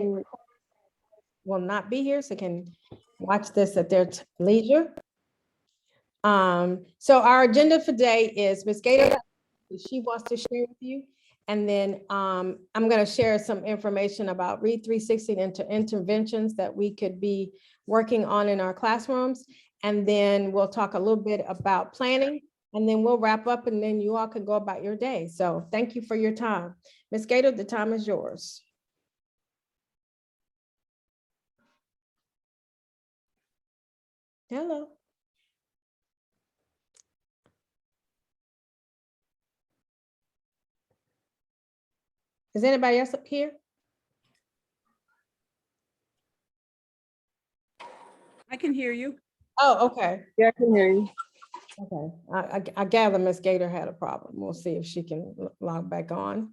who will not be here, so can watch this at their leisure. So our agenda for today is Ms. Gaiter, she wants to share with you. And then I'm going to share some information about Read 360 interventions that we could be working on in our classrooms. And then we'll talk a little bit about planning, and then we'll wrap up, and then you all can go about your day. So thank you for your time. Ms. Gaiter, the time is yours. Hello. Is anybody else up here? I can hear you. Oh, okay. Yeah, I can hear you. Okay. I gather Ms. Gaiter had a problem. We'll see if she can log back on.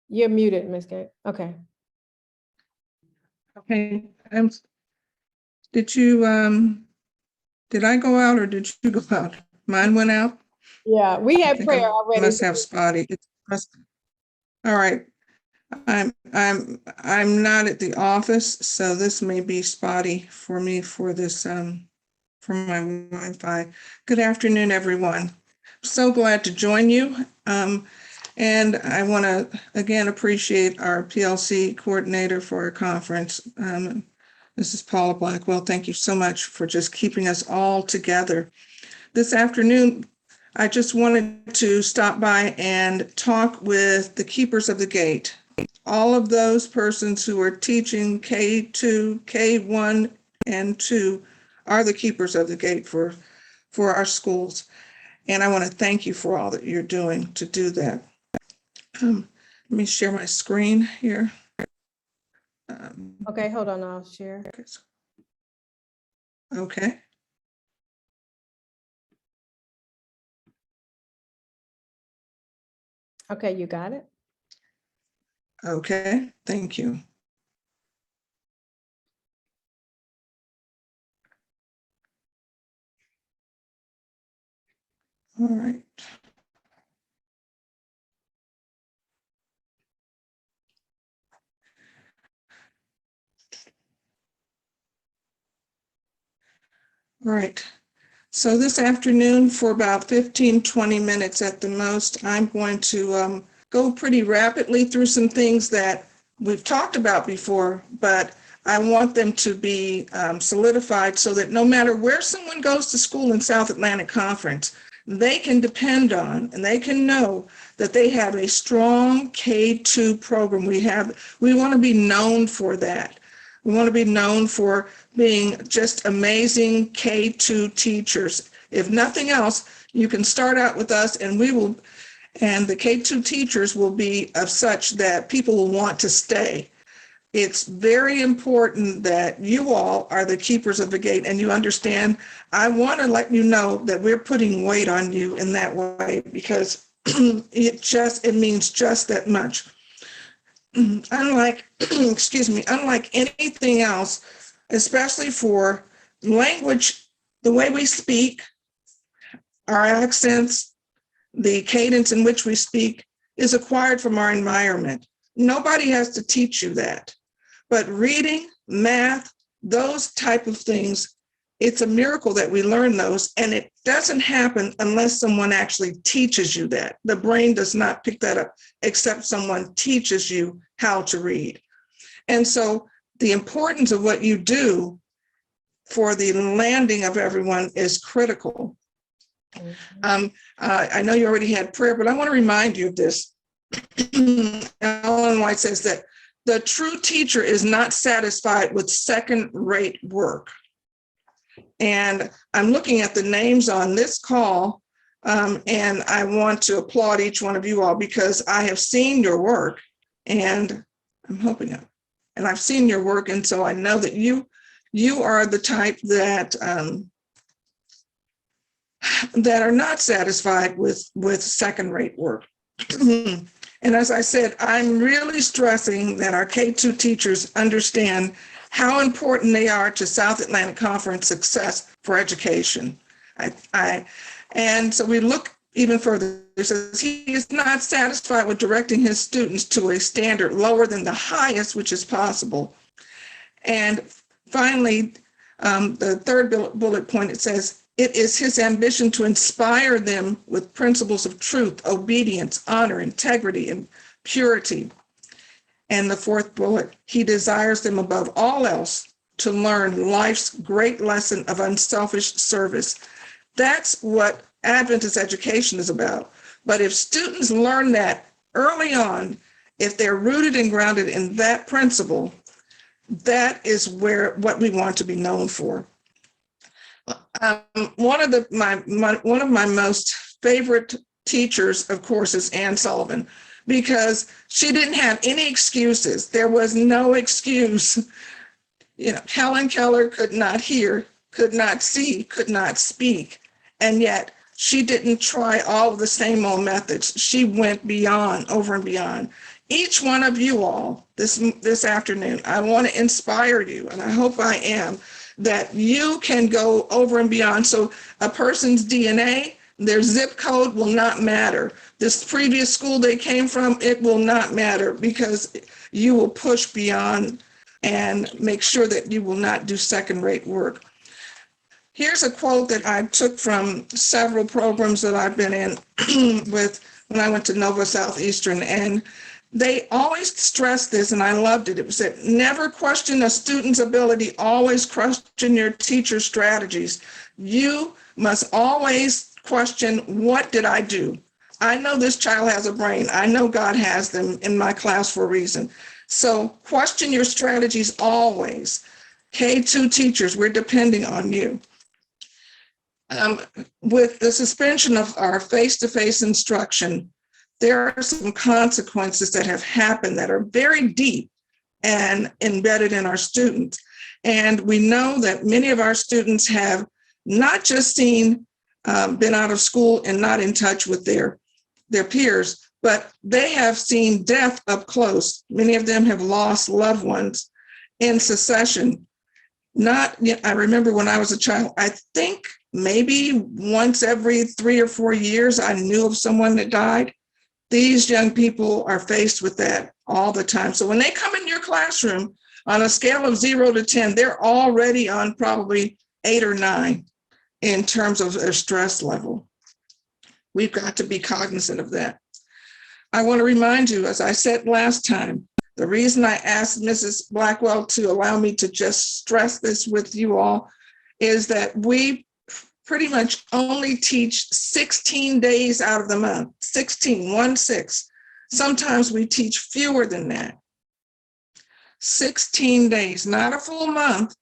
You're muted, Ms. Gaiter. Okay. Okay. Did I go out or did you go out? Mine went out. Yeah, we I had think prayer I already. must have spotty. All right. I'm not at the office, so this may be spotty for me for this for my Wi-Fi. Good afternoon, everyone. So glad to join you. And I want to again appreciate our PLC coordinator for our conference. Mrs. Paula Blackwell, thank you so much for just keeping us all together. This afternoon, I just wanted to stop by and talk with the keepers of the gate. All of those persons who are teaching K2, K1, and 2 are the keepers of the gate for our schools. And I want to thank you for all that you're doing to do that. Let me share my screen here. Okay, hold on, I'll share. Okay. Okay, you got it? Okay, thank you. All right. All right. So this afternoon, for about 15, 20 minutes at the most, I'm going to go pretty rapidly through some things that we've talked about before, but I want them to be solidified so that no matter where someone goes to school in South Atlantic Conference, they can depend on and they can know that they have a strong K-2 program. We want to be known for that. We want to be known for being just amazing K-2 teachers. If nothing else, you can start out with us and the K-2 teachers will be of such that people will want to stay. It's very important that you all are the keepers of the gate and you understand. I want to let you know that we're putting weight on you in that way because it means just that much. Unlike, unlike anything else, especially for language, the way we speak, our accents, the cadence in which we speak is acquired from our environment. Nobody has to teach you that. But reading, math, those type of things, it's a miracle that we learn those, and it doesn't happen unless someone actually teaches you that. The brain does not pick that up except someone teaches you how to read. And so the importance of what you do for the landing of everyone is critical. I know you already had prayer, but I want to remind you of this. Ellen White says that the true teacher is not satisfied with second-rate work. And I'm looking at the names on this call, and I want to applaud each one of you all because I have seen your work, and I'm hoping it. And I've seen your work, and so I know that you are the type that that are not satisfied with second-rate work. And as I said, I'm really stressing that our K-2 teachers understand how important they are to South Atlantic Conference success for education. And so we look even further. It says he is not satisfied with directing his students to a standard lower than the highest which is possible. And finally, the third bullet point, it says, it is his ambition to inspire them with principles of truth, obedience, honor, integrity, and purity. And the fourth bullet, he desires them above all else to learn life's great lesson of unselfish service. That's what Adventist education is about. But if students learn that early on, if they're rooted and grounded in that principle, that is what we want to be known for. One of my most favorite teachers, of course, is Ann Sullivan, because she didn't have any excuses. There was no excuse. You know, Helen Keller could not hear, could not see, could not speak, and yet she didn't try all of the same old methods. She went beyond, over and beyond. Each one of you all this afternoon, I want to inspire you, and I hope I am, that you can go over and beyond. So a person's DNA, their zip code will not matter. This previous school they came from, it will not matter, because you will push beyond and make sure that you will not do second-rate work. Here's a quote that I took from several programs that I've been in with when I went to Nova Southeastern, and they always stressed this, and I loved it. It was that never question a student's ability, always question your teacher's strategies. You must always question, what did I do? I know this child has a brain. I know God has them in my class for a reason. So question your strategies always. K-2 teachers, we're depending on you. With the suspension of our face-to-face instruction, there are some consequences that have happened that are very deep and embedded in our students. And we know that many of our students have not just been out of school and not in touch with their peers, but they have seen death up close. Many of them have lost loved ones in secession. I remember when I was a child, I think maybe once every 3 or 4 years, I knew of someone that died. These young people are faced with that all the time. So when they come in your classroom, on a scale of 0 to 10, they're already on probably 8 or 9 in terms of their stress level. We've got to be cognizant of that. I want to remind you, as I said last time, the reason I asked Mrs. Blackwell to allow me to just stress this with you all is that we pretty much only teach 16 days out of the month, 16. Sometimes we teach fewer than that. 16 days, not a full month,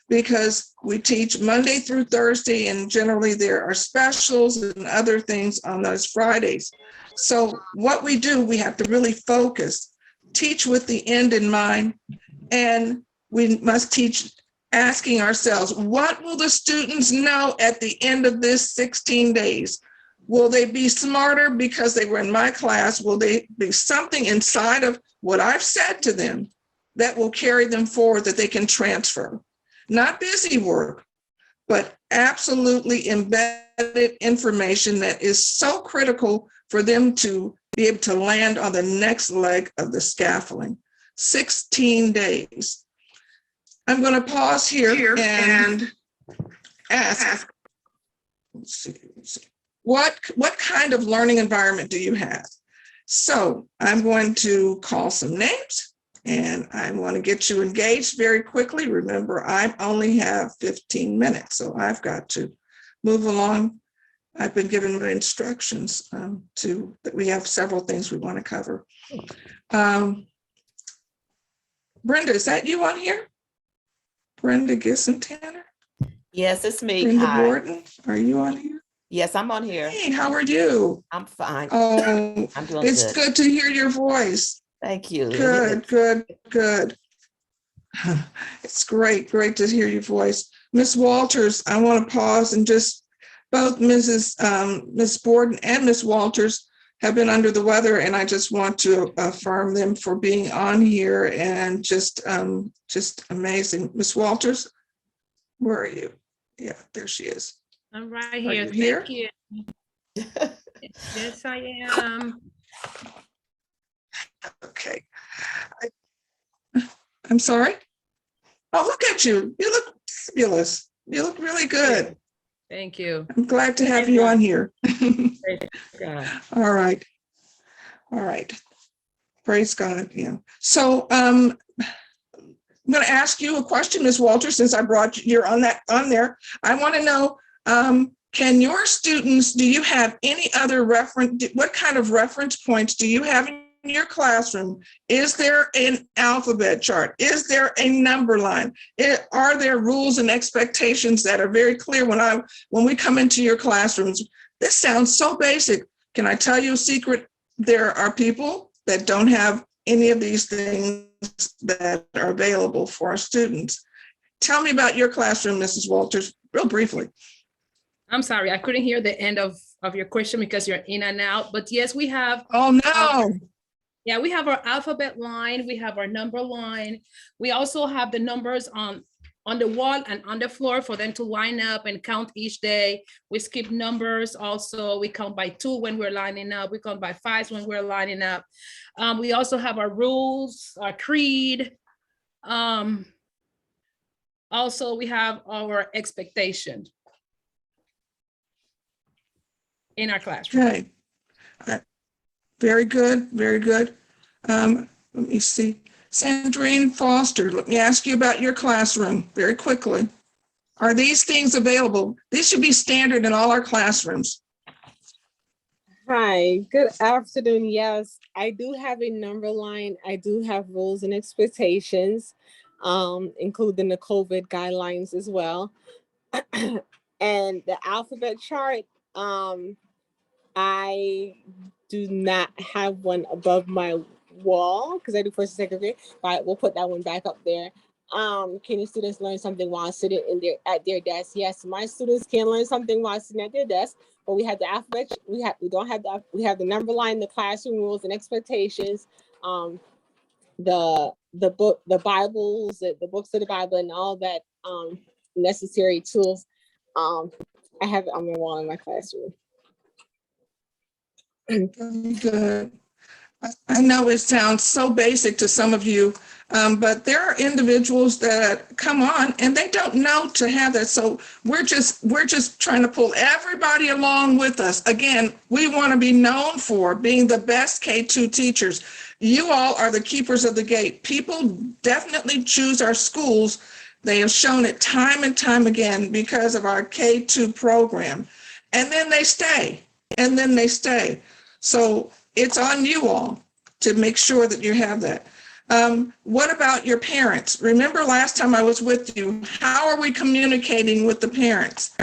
because we teach Monday through Thursday, and generally there are specials and other things on those Fridays. So what we do, we have to really focus, teach with the end in mind, and we must teach asking ourselves, what will the students know at the end of this 16 days? Will they be smarter because they were in my class? Will they be something inside of what I've said to them that will carry them forward, that they can transfer? Not busy work, but absolutely embedded information that is so critical for them to be able to land on the next leg of the scaffolding. 16 days. I'm going to pause here and ask, let's see, what kind of learning environment do you have? So I'm going to call some names, and I want to get you engaged very quickly. Remember, I only have 15 minutes, so I've got to move along. I've been given instructions that we have several things we want to cover. Brenda, is that you on here? Brenda Gisson-Tanner? Yes, it's me. Brenda Hi. Borden, are you on here? Yes, I'm on here. Hey, how are you? I'm fine. Oh, I'm doing it's good to hear your voice. Thank you. Good. It's great to hear your voice. Miss Walters, I want to pause and just, both Miss Borden and Miss Walters have been under the weather, and I just want to affirm them for being on here, and just amazing. Miss Walters, where are you? Yeah, there she is. I'm right Are here. you here? Thank you. Yes, I am. Okay. I'm sorry? Oh, look at you. You look fabulous. You look really good. Thank you. I'm glad to have you on here. Praise God. All right. All right. Praise God. Yeah. So I'm going to ask you a question, Ms. Walter, since I brought you're on there. I want to know, can your students, do you have any other reference? What kind of reference points do you have in your classroom? Is there an alphabet chart? Is there a number line? Are there rules and expectations that are very clear when we come into your classrooms? This sounds so basic. Can I tell you a secret? There are people that don't have any of these things that are available for our students. Tell me about your classroom, Mrs. Walters, real briefly. I'm sorry, I couldn't hear the end of your question because you're in and out. But yes, we have, Oh, no. yeah, we have our alphabet line, we have our number line. We also have the numbers on the wall and on the floor for them to line up and count each day. We skip numbers also. We count by 2 when we're lining up. We count by 5 when we're lining up. We also have our rules, our creed. Also, we have our expectation in our classroom. Okay. Very good, very good. Let me see. Sandrine Foster, let me ask you about your classroom very quickly. Are these things available? These should be standard in all our classrooms. Hi, good afternoon. Yes, I do have a number line. I do have rules and expectations, including the COVID guidelines as well. And the alphabet chart, I do not have one above my wall because I do first and second grade, but we'll put that one back up there. Can your students learn something while sitting at their desk? Yes, my students can learn something while sitting at their desk, but we have the alphabet, we have the number line, the classroom rules and expectations, the book, the Bibles, the books of the Bible and all that necessary tools. I have it on my wall in my classroom. Very good. I know it sounds so basic to some of you, but there are individuals that come on and they don't know to have that. So we're just trying to pull everybody along with us. Again, we want to be known for being the best K-2 teachers. You all are the keepers of the gate. People definitely choose our schools. They have shown it time and time again because of our K-2 program. And then they stay, and then they stay. So it's on you all to make sure that you have that. What about your parents? Remember last time I was with you, how are we communicating with the parents?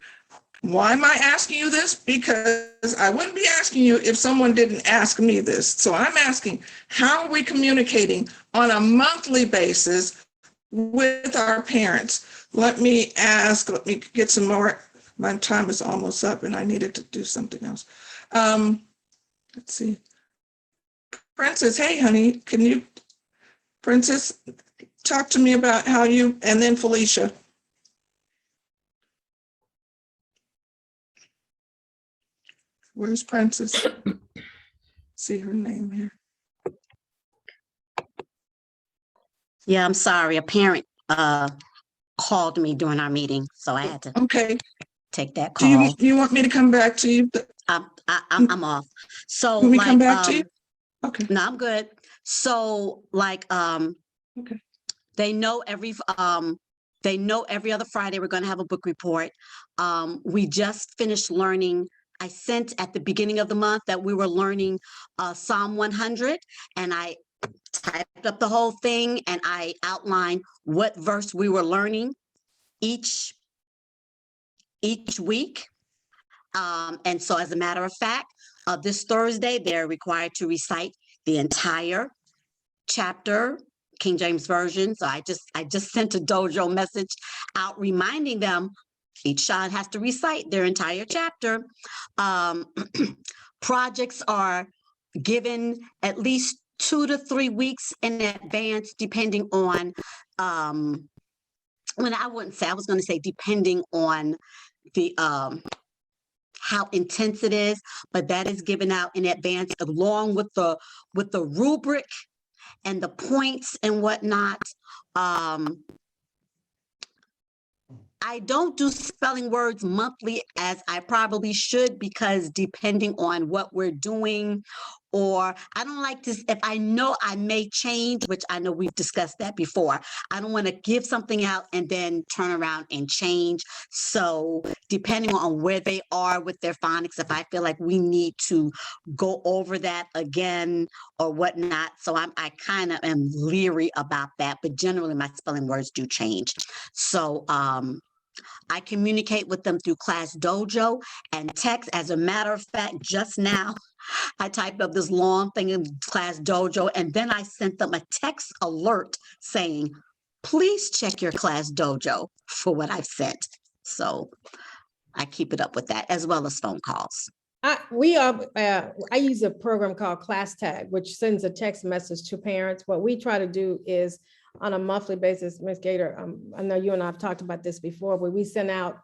Why am I asking you this? Because I wouldn't be asking you if someone didn't ask me this. So I'm asking, how are we communicating on a monthly basis with our parents? Let me get some more. My time is almost up and I needed to do something else. Let's see. Princess, hey, honey, Princess, talk to me about how you, and then Felicia. Where's Princess? See her name here. Yeah, I'm sorry. A parent called me during our meeting, so I had to Okay. take that Do call. you want me to come back to you? I'm off. So Can we come like back to you? Okay. no, I'm good. So like Okay. they know every other Friday we're going to have a book report. We just finished learning. I sent at the beginning of the month that we were learning Psalm 100, and I typed up the whole thing and I outlined what verse we were learning each week. And so as a matter of fact, this Thursday, they're required to recite the entire chapter, King James Version. So I just sent a dojo message out reminding them each child has to recite their entire chapter. Projects are given at least 2 to 3 weeks in advance, depending on, I was going to say, depending on the, how intense it is, but that is given out in advance along with the rubric and the points and whatnot. I don't do spelling words monthly as I probably should, because depending on what we're doing, or I don't like to, if I know I may change, which I know we've discussed that before, I don't want to give something out and then turn around and change. So depending on where they are with their phonics, if I feel like we need to go over that again or whatnot. So I kind of am leery about that, but generally my spelling words do change. So I communicate with them through Class Dojo and text. As a matter of fact, just now, I typed up this long thing in Class Dojo, and then I sent them a text alert saying, please check your Class Dojo for what I've sent. So I keep it up with that, as well as phone calls. I use a program called Class Tag, which sends a text message to parents. What we try to do is on a monthly basis, Ms. Gaiter, I know you and I have talked about this before, but we send out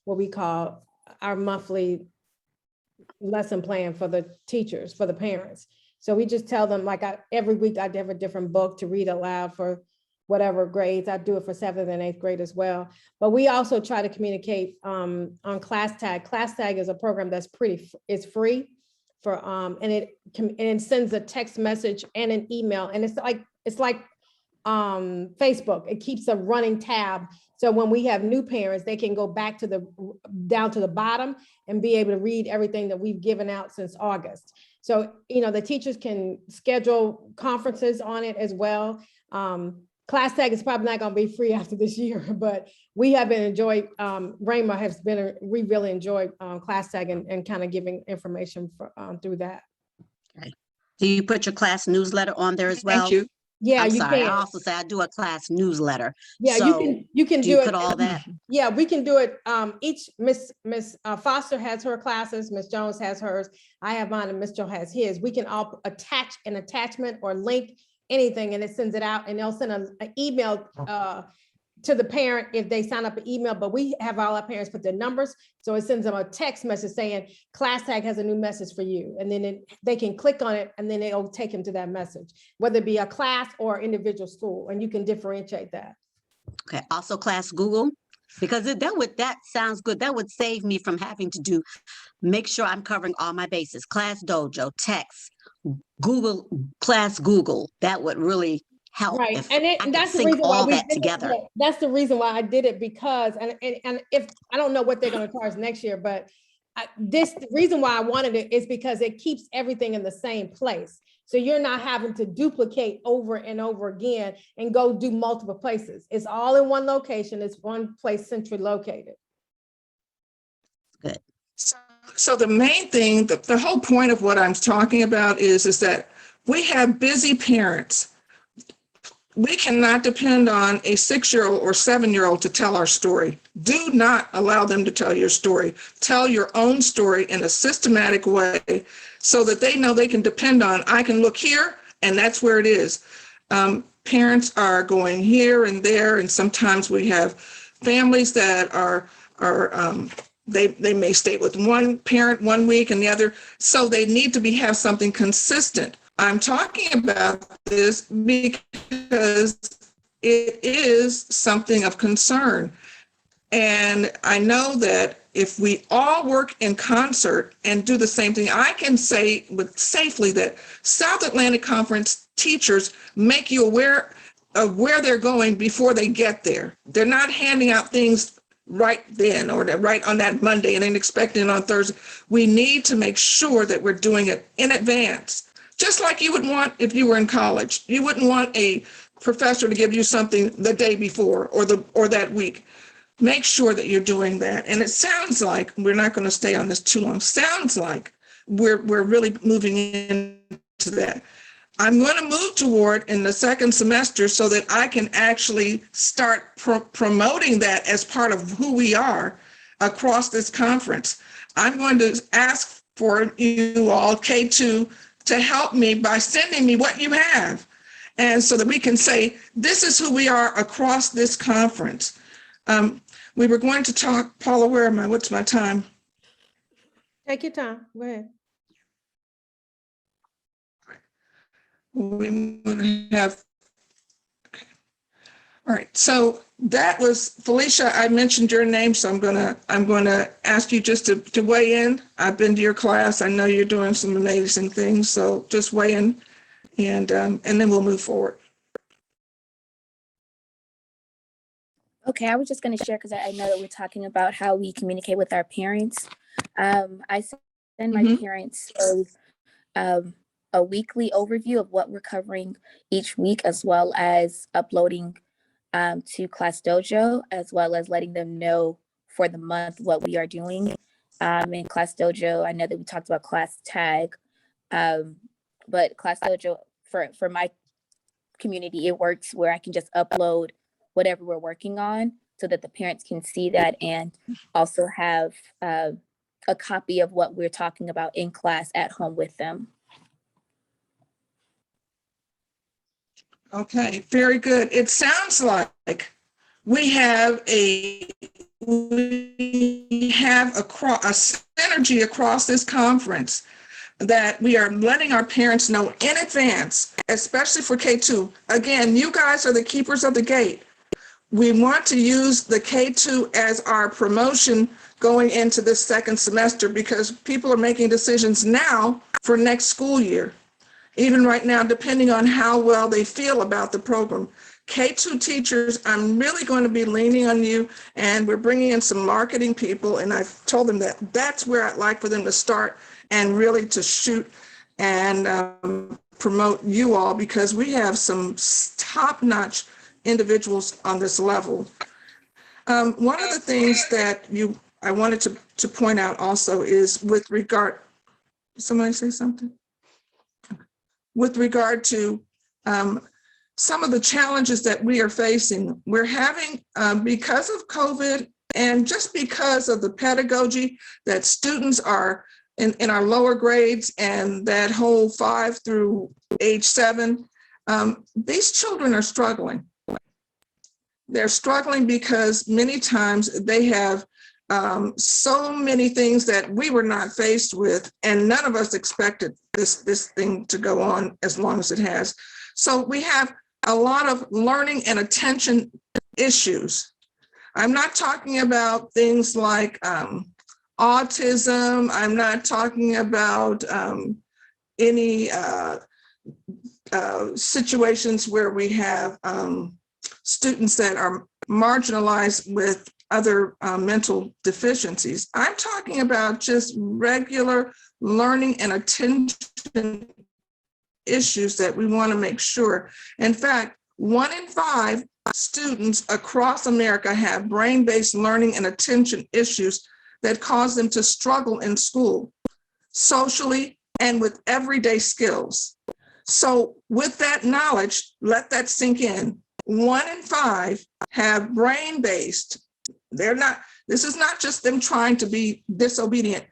what we call our monthly lesson plan for the teachers, for the parents. So we just tell them, like, every week I have a different book to read aloud for whatever grades. I do it for 7th and 8th grade as well. But we also try to communicate on Class Tag. Class Tag is a program that's it's free for, and it sends a text message and an email. And it's like Facebook. It keeps a running tab. So when we have new parents, they can go back down to the bottom and be able to read everything that we've given out since August. So, the teachers can schedule conferences on it as well. Class Tag is probably not going to be free after this year, but we have been enjoyed, we really enjoyed Class Tag and kind of giving information through that. Okay. Do you put your class newsletter on there as well? Thank you. Yeah, I'm you sorry. can. I also say I do a class newsletter. Yeah, So you can do do you it. put all that? Yeah, we can do it. Each Miss Foster has her classes, Miss Jones has hers, I have mine, and Miss Joe has his. We can all attach an attachment or link anything, and it sends it out, and they'll send an email to the parent if they sign up an email, but we have all our parents put their numbers. So it sends them a text message saying Class Tag has a new message for you. And then they can click on it, and then it'll take them to that message, whether it be a class or individual school, and you can differentiate that. Okay. Also Class Google, because that sounds good. That would save me from having to make sure I'm covering all my bases. Class Dojo, text, Google, Class Google. That would really help. Right, If and I could that's the sync reason why all we that did it. together. Yeah, that's the reason why I did it, because and if I don't know what they're going to charge next year, but the reason why I wanted it is because it keeps everything in the same place. So you're not having to duplicate over and over again and go do multiple places. It's all in one location. It's one place centrally located. Good. So the main thing, the whole point of what I'm talking about is that we have busy parents. We cannot depend on a 6-year-old or 7-year-old to tell our story. Do not allow them to tell your story. Tell your own story in a systematic way so that they know they can depend on, I can look here and that's where it is. Parents are going here and there, and sometimes we have families that they may stay with one parent 1 week and the other, so they need to have something consistent. I'm talking about this because it is something of concern. And I know that if we all work in concert and do the same thing, I can say safely that South Atlantic Conference teachers make you aware of where they're going before they get there. They're not handing out things right then or right on that Monday and then expecting it on Thursday. We need to make sure that we're doing it in advance. Just like you would want if you were in college. You wouldn't want a professor to give you something the day before or that week. Make sure that you're doing that. And it sounds like, we're not going to stay on this too long, sounds like we're really moving into that. I'm going to move toward in the second semester so that I can actually start promoting that as part of who we are across this conference. I'm going to ask for you all, K2, to help me by sending me what you have. And so that we can say, this is who we are across this conference. We were going to talk, Paula, where am I? What's my time? Take your time. Go ahead. We want to have. Okay. All right. So that was Felicia. I mentioned your name, so I'm gonna ask you just to weigh in. I've been to your class. I know you're doing some amazing things. So just weigh in, and then we'll move forward. Okay, I was just going to share because I know that we're talking about how we communicate with our parents. I send my parents a weekly overview of what we're covering each week, as well as uploading to Class Dojo, as well as letting them know for the month what we are doing. In Class Dojo, I know that we talked about Class Tag, but Class Dojo for my community, it works where I can just upload whatever we're working on so that the parents can see that and also have a copy of what we're talking about in class at home with them. Okay, very good. It sounds like we have a synergy across this conference that we are letting our parents know in advance, especially for K2. Again, you guys are the keepers of the gate. We want to use the K2 as our promotion going into this second semester because people are making decisions now for next school year. Even right now, depending on how well they feel about the program. K2 teachers, I'm really going to be leaning on you, and we're bringing in some marketing people, and I've told them that that's where I'd like for them to start and really to shoot and promote you all because we have some top-notch individuals on this level. One of the things that I wanted to point out also is with regard, somebody say something? With regard to some of the challenges that we are facing, we're having, because of COVID and just because of the pedagogy that students are in our lower grades and that whole 5 through age 7, these children are struggling. They're struggling because many times they have so many things that we were not faced with, and none of us expected this thing to go on as long as it has. So we have a lot of learning and attention issues. I'm not talking about things like autism. I'm not talking about any situations where we have students that are marginalized with other mental deficiencies. I'm talking about just regular learning and attention issues that we want to make sure. In fact, 1 in 5 students across America have brain-based learning and attention issues that cause them to struggle in school, socially, and with everyday skills. So with that knowledge, let that sink in. 1 in 5 have brain-based. This is not just them trying to be disobedient.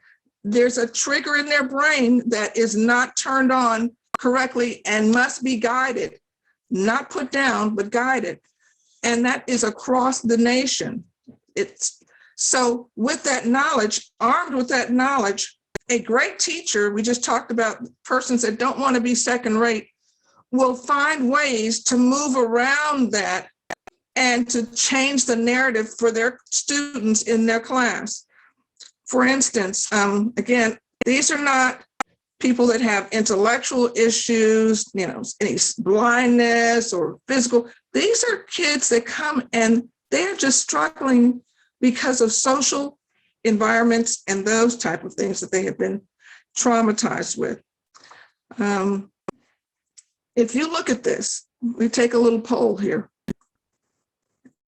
There's a trigger in their brain that is not turned on correctly and must be guided, not put down, but guided. And that is across the nation. So with that knowledge, armed with that knowledge, a great teacher, we just talked about persons that don't want to be second rate, will find ways to move around that and to change the narrative for their students in their class. For instance, again, these are not people that have intellectual issues, any blindness or physical. These are kids that come and they're just struggling because of social environments and those type of things that they have been traumatized with. If you look at this, we take a little poll here.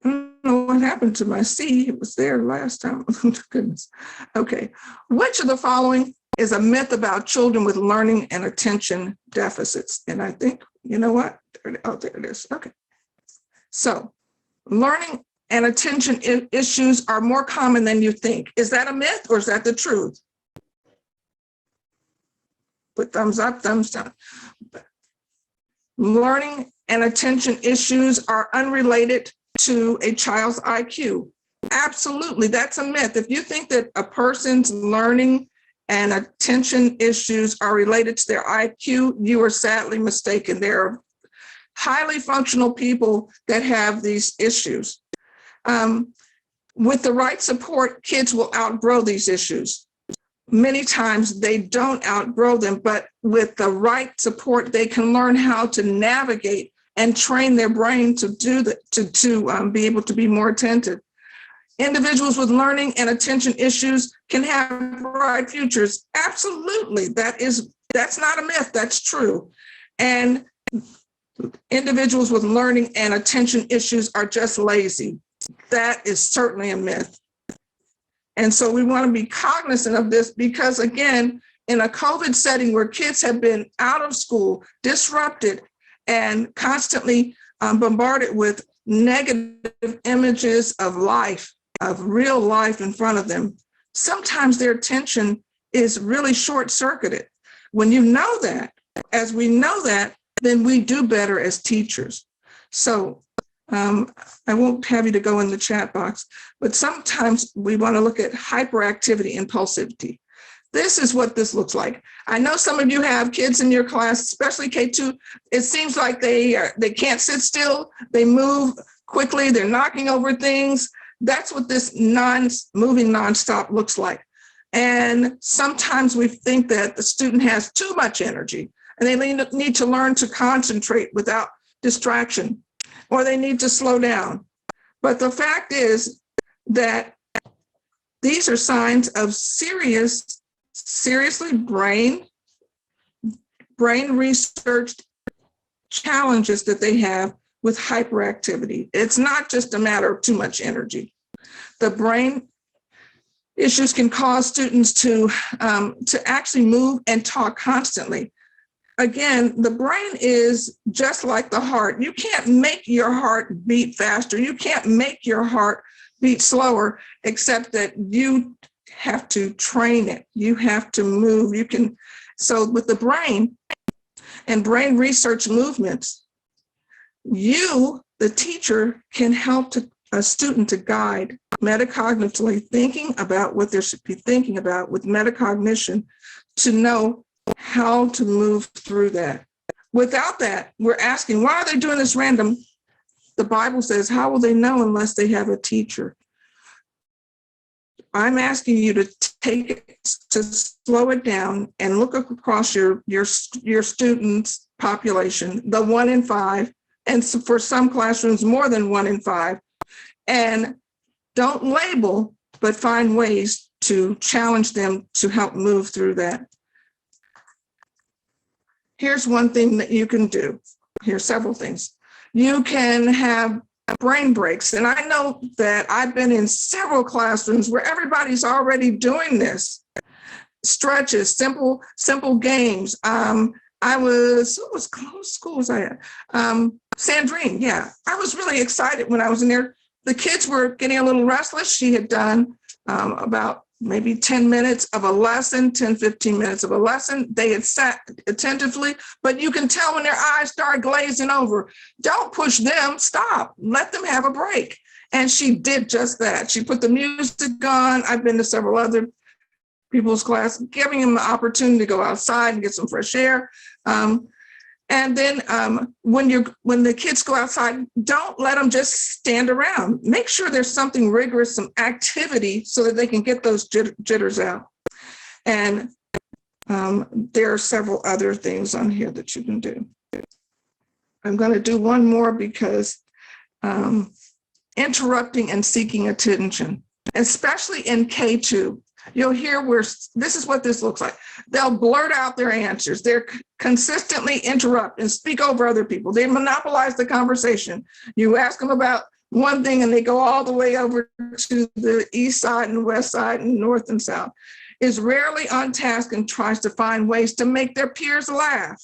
I don't know what happened to my C. It was there last time. Oh, goodness. Okay. Which of the following is a myth about children with learning and attention deficits? And I think, you know what? There it is. Okay. So learning and attention issues are more common than you think. Is that a myth or is that the truth? Put thumbs up, thumbs down. Learning and attention issues are unrelated to a child's IQ. Absolutely, that's a myth. If you think that a person's learning and attention issues are related to their IQ, you are sadly mistaken. There are highly functional people that have these issues. With the right support, kids will outgrow these issues. Many times they don't outgrow them, but with the right support, they can learn how to navigate and train their brain to do that, to be able to be more attentive. Individuals with learning and attention issues can have bright futures. Absolutely, that's not a myth, that's true. And individuals with learning and attention issues are just lazy. That is certainly a myth. And so we want to be cognizant of this because, again, in a COVID setting where kids have been out of school, disrupted, and constantly bombarded with negative images of life, of real life in front of them, sometimes their attention is really short-circuited. When you know that, as we know that, then we do better as teachers. So I won't have you to go in the chat box, but sometimes we want to look at hyperactivity, impulsivity. This is what this looks like. I know some of you have kids in your class, especially K-2. It seems like they can't sit still. They move quickly. They're knocking over things. That's what this moving nonstop looks like. And sometimes we think that the student has too much energy and they need to learn to concentrate without distraction, or they need to slow down. But the fact is that these are signs of seriously brain researched challenges that they have with hyperactivity. It's not just a matter of too much energy. The brain issues can cause students to actually move and talk constantly. Again, the brain is just like the heart. You can't make your heart beat faster. You can't make your heart beat slower, except that you have to train it. You have to move. So with the brain and brain research movements, you, the teacher, can help a student to guide metacognitively, thinking about what they should be thinking about with metacognition, to know how to move through that. Without that, we're asking, why are they doing this random? The Bible says, how will they know unless they have a teacher? I'm asking you to slow it down and look across your students' population, the 1 in 5, and so for some classrooms, more than 1 in 5, and don't label, but find ways to challenge them to help move through that. Here's one thing that you can do. Here's several things. You can have brain breaks. And I know that I've been in several classrooms where everybody's already doing this. Stretches, simple games. Whose school was I at? Sandrine, yeah. I was really excited when I was in there. The kids were getting a little restless. She had done about maybe 10 minutes of a lesson, 10, 15 minutes of a lesson. They had sat attentively, but you can tell when their eyes start glazing over. Don't push them, stop, let them have a break. And she did just that. She put the music on. I've been to several other people's class, giving them the opportunity to go outside and get some fresh air. And then when the kids go outside, don't let them just stand around. Make sure there's something rigorous, some activity, so that they can get those jitters out. And there are several other things on here that you can do. I'm going to do one more because interrupting and seeking attention, especially in K-2. You'll hear this is what this looks like. They'll blurt out their answers. They're consistently interrupt and speak over other people. They monopolize the conversation. You ask them about one thing and they go all the way over to the east side and west side and north and south. Is rarely on task and tries to find ways to make their peers laugh.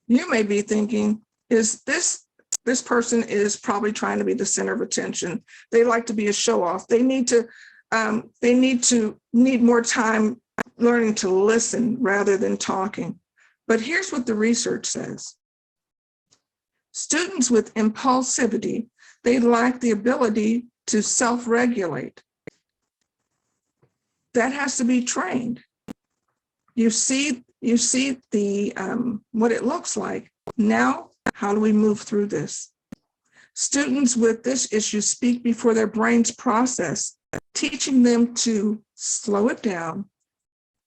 You may be thinking, is this person is probably trying to be the center of attention. They like to be a show off. They need more time learning to listen rather than talking. But here's what the research says. Students with impulsivity, they lack the ability to self-regulate. that has to be trained. You see the what it looks like. Now, how do we move through this? Students with this issue speak before their brains process, teaching them to slow it down,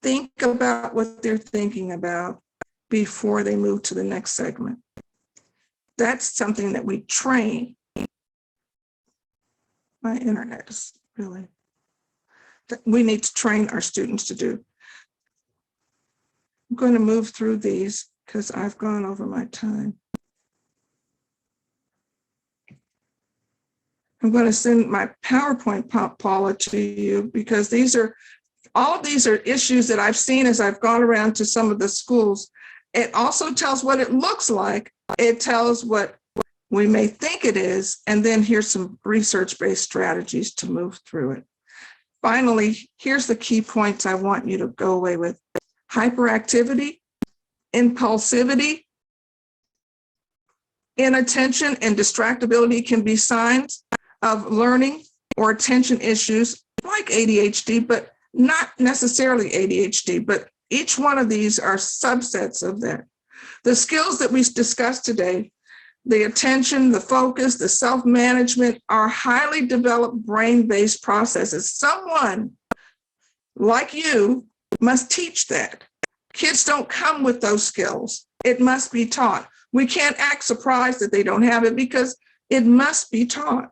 think about what they're thinking about before they move to the next segment. That's something that we train. My internet is really, we need to train our students to do. I'm going to move through these because I've gone over my time. I'm going to send my PowerPoint, Paula, to you because all of these are issues that I've seen as I've gone around to some of the schools. It also tells what it looks like. It tells what we may think it is, and then here's some research-based strategies to move through it. Finally, here's the key points I want you to go away with. Hyperactivity, impulsivity, inattention, and distractibility can be signs of learning or attention issues like ADHD, but not necessarily ADHD, but each one of these are subsets of that. The skills that we discussed today, the attention, the focus, the self-management are highly developed brain-based processes. Someone like you must teach that. Kids don't come with those skills. It must be taught. We can't act surprised that they don't have it because it must be taught.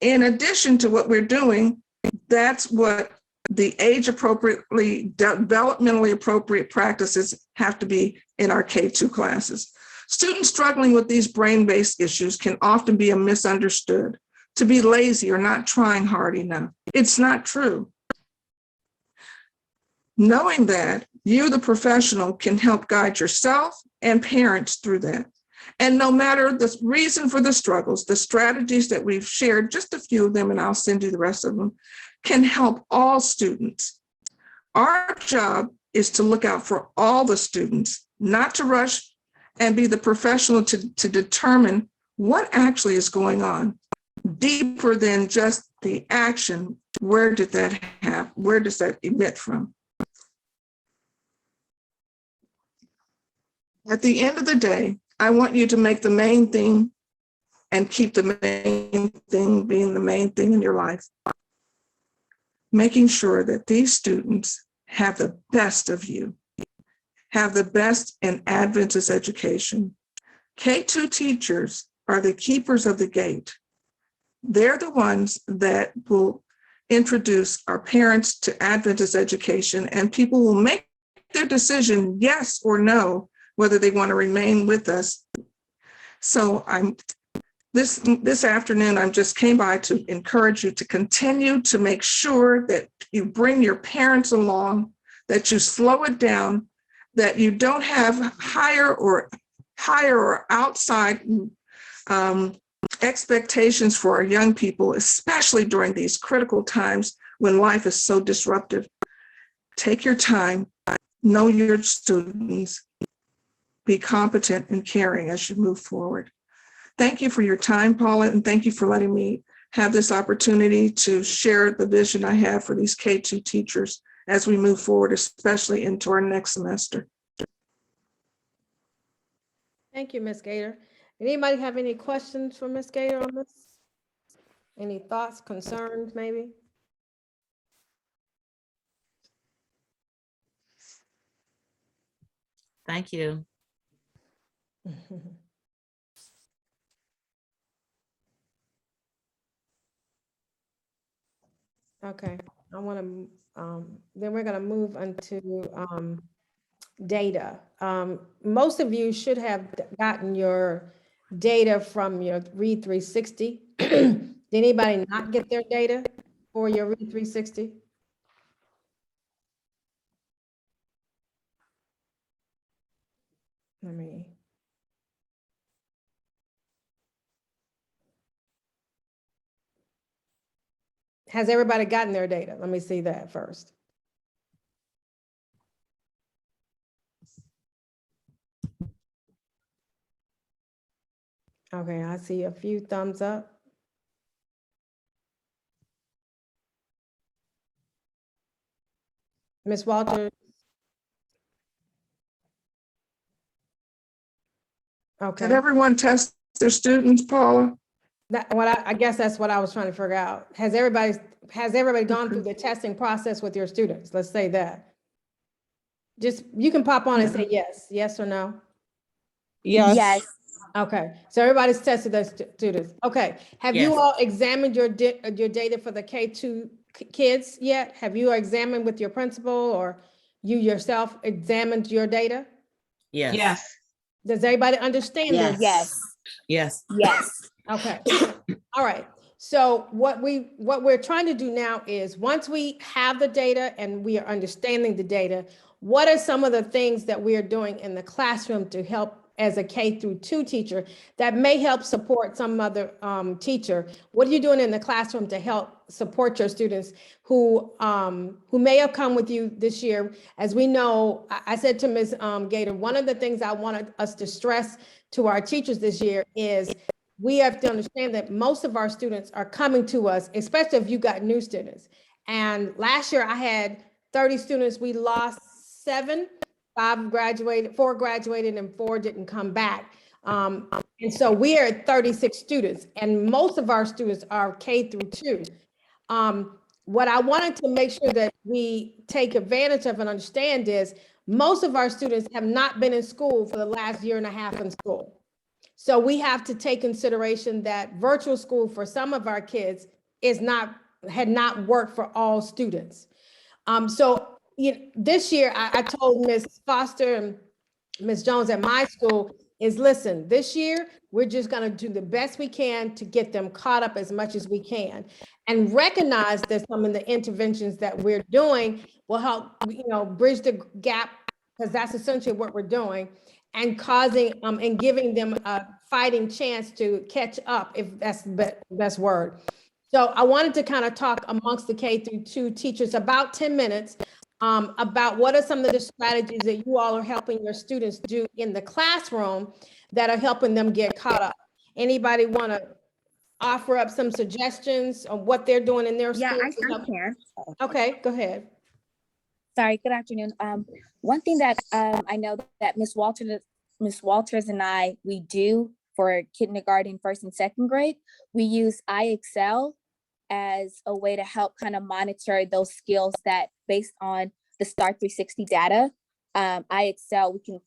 In addition to what we're doing, that's what the age-appropriately, developmentally appropriate practices have to be in our K-2 classes. Students struggling with these brain-based issues can often be misunderstood to be lazy or not trying hard enough. It's not true. Knowing that, you, the professional, can help guide yourself and parents through that. And no matter the reason for the struggles, the strategies that we've shared, just a few of them, and I'll send you the rest of them, can help all students. Our job is to look out for all the students, not to rush and be the professional to determine what actually is going on. Deeper than just the action, where did that happen? Where does that emit from? At the end of the day, I want you to make the main thing and keep the main thing being the main thing in your life. Making sure that these students have the best of you, have the best in Adventist education. K-2 teachers are the keepers of the gate. They're the ones that will introduce our parents to Adventist education, and people will make their decision, yes or no, whether they want to remain with us. So this afternoon, I just came by to encourage you to continue to make sure that you bring your parents along, that you slow it down, that you don't have higher or outside expectations for our young people, especially during these critical times when life is so disruptive. Take your time, know your students, be competent and caring as you move forward. Thank you for your time, Paula, and thank you for letting me have this opportunity to share the vision I have for these K-2 teachers as we move forward, especially into our next semester. Thank you, Ms. Gaiter. Anybody have any questions for Ms. Gaiter on this? Any thoughts, concerns, maybe? Thank you. Okay, I want to, then we're going to move into data. Most of you should have gotten your data from your Read 360. Did anybody not get their data for your Read 360? Let me. Has everybody gotten their data? Let me see that first. Okay, I see a few thumbs up. Ms. Walters? Okay. Did everyone test their students, Paula? I guess that's what I was trying to figure out. Has everybody gone through the testing process with your students? Let's say that. Just, you can pop on and say yes or no. Yes. Okay, so everybody's tested their students. Okay, have you Yes. all examined your data for the K-2 kids yet? Have you examined with your principal or you yourself examined your data? Yes. Does everybody understand this? Yes. Yes. Yes. Okay, all right. So what we're trying to do now is, once we have the data and we are understanding the data, what are some of the things that we are doing in the classroom to help as a K-2 teacher that may help support some other teacher? What are you doing in the classroom to help support your students who may have come with you this year? As we know, I said to Ms. Gaiter, one of the things I wanted us to stress to our teachers this year is we have to understand that most of our students are coming to us, especially if you got new students. And last year I had 30 students, we lost 7, 4 graduated and 4 didn't come back. And so we are at 36 students and most of our students are K-2. What I wanted to make sure that we take advantage of and understand is most of our students have not been in school for the last year and a half in school. So we have to take consideration that virtual school for some of our kids had not worked for all students. So this year I told Ms. Foster and Ms. Jones at my school is, listen, this year we're just going to do the best we can to get them caught up as much as we can, and recognize that some of the interventions that we're doing will help, bridge the gap, because that's essentially what we're doing, and causing and giving them a fighting chance to catch up, if that's the best word. So I wanted to kind of talk amongst the K-2 teachers about 10 minutes about what are some of the strategies that you all are helping your students do in the classroom that are helping them get caught up. Anybody want to offer up some suggestions on what they're doing in their Yeah, school? I can. Okay, go ahead. Sorry, good afternoon. One thing that I know that Miss Walters and I, we do for kindergarten, first and second grade, we use iExcel as a way to help kind of monitor those skills that based on the STAR 360 data. iExcel, we can,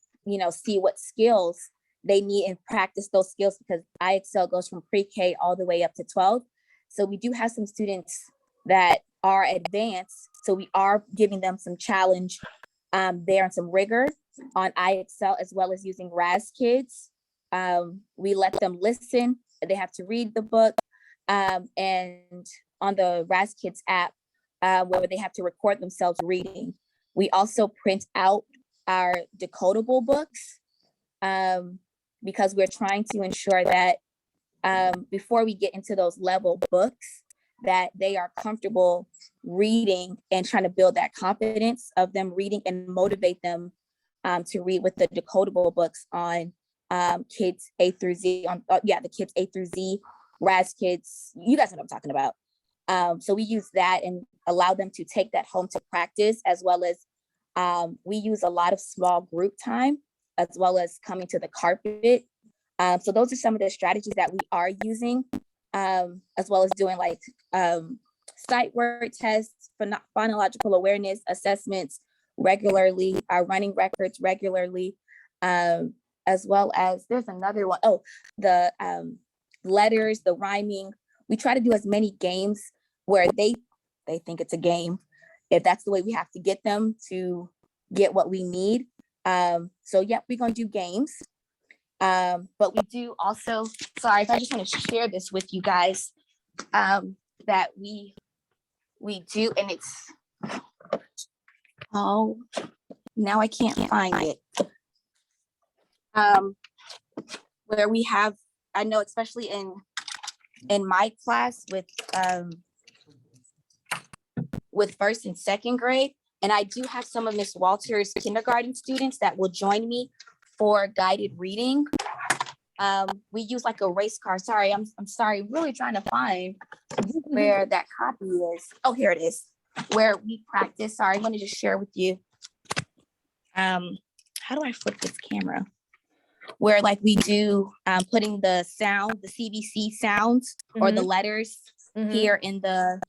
see what skills they need and practice those skills, because iExcel goes from pre-K all the way up to 12. So we do have some students that are advanced. So we are giving them some challenge there and some rigor on iExcel, as well as using RAS Kids. We let them listen, they have to read the book, and on the RAS Kids app, where they have to record themselves reading. We also print out our decodable books because we're trying to ensure that before we get into those level books, that they are comfortable reading and trying to build that confidence of them reading and motivate them to read with the decodable books on kids A through Z, the kids A through Z, RAS Kids, you guys know what I'm talking about. So we use that and allow them to take that home to practice, as well as we use a lot of small group time, as well as coming to the carpet. So those are some of the strategies that we are using, as well as doing like sight word tests, phonological awareness assessments regularly, running records regularly, as well as there's another one. Oh, the letters, the rhyming. We try to do as many games where they think it's a game, if that's the way we have to get them to get what we need. So yeah, we're gonna do games. But we do also, sorry, I just want to share this with you guys, that we do, and it's, oh, now I can't find it. Where we have, I know especially in my class with first and second grade, and I do have some of Miss Walters' kindergarten students that will join me for guided reading. We use like a race car. Sorry, I'm sorry, really trying to find where that copy is. Oh, here it is. where we practice. Sorry, I'm going to just share with you. How do I flip this camera? Where like we do putting the sound, the CVC sounds or the letters here in the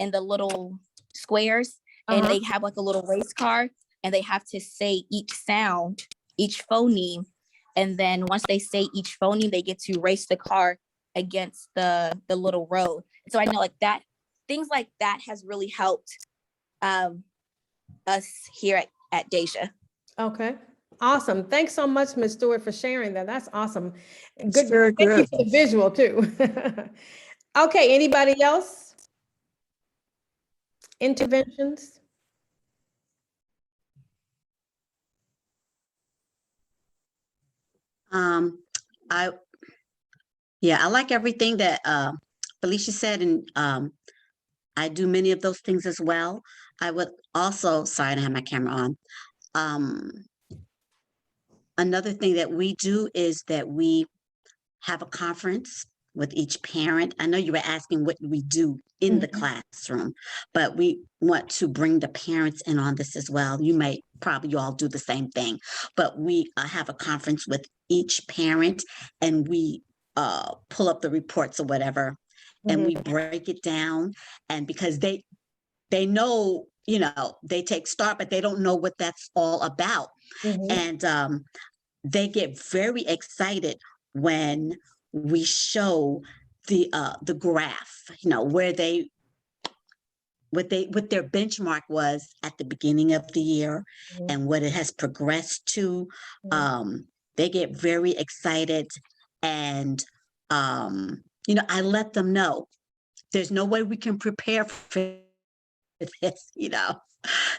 little squares, and they have like a little race car, and they have to say each sound, each phoneme, and then once they say each phoneme, they get to race the car against the little road. So I know like that, things like that has really helped us here at Deja. Okay, awesome. Thanks so much, Ms. Stewart, for sharing that. That's awesome. It's very Thank you good. for the visual too. Okay, anybody else? Interventions? I like everything that Felicia said, and I do many of those things as well. I would also, sorry, I don't have my camera on. Another thing that we do is that we have a conference with each parent. I know you were asking what we do in the classroom, but we want to bring the parents in on this as well. You all do the same thing, but we have a conference with each parent, and we pull up the reports or whatever, and we break it down. And because they know, they take START, but they don't know what that's all about. And they get very excited when we show the graph, where what their benchmark was at the beginning of the year and what it has progressed to. They get very excited, and I let them know there's no way we can prepare for this,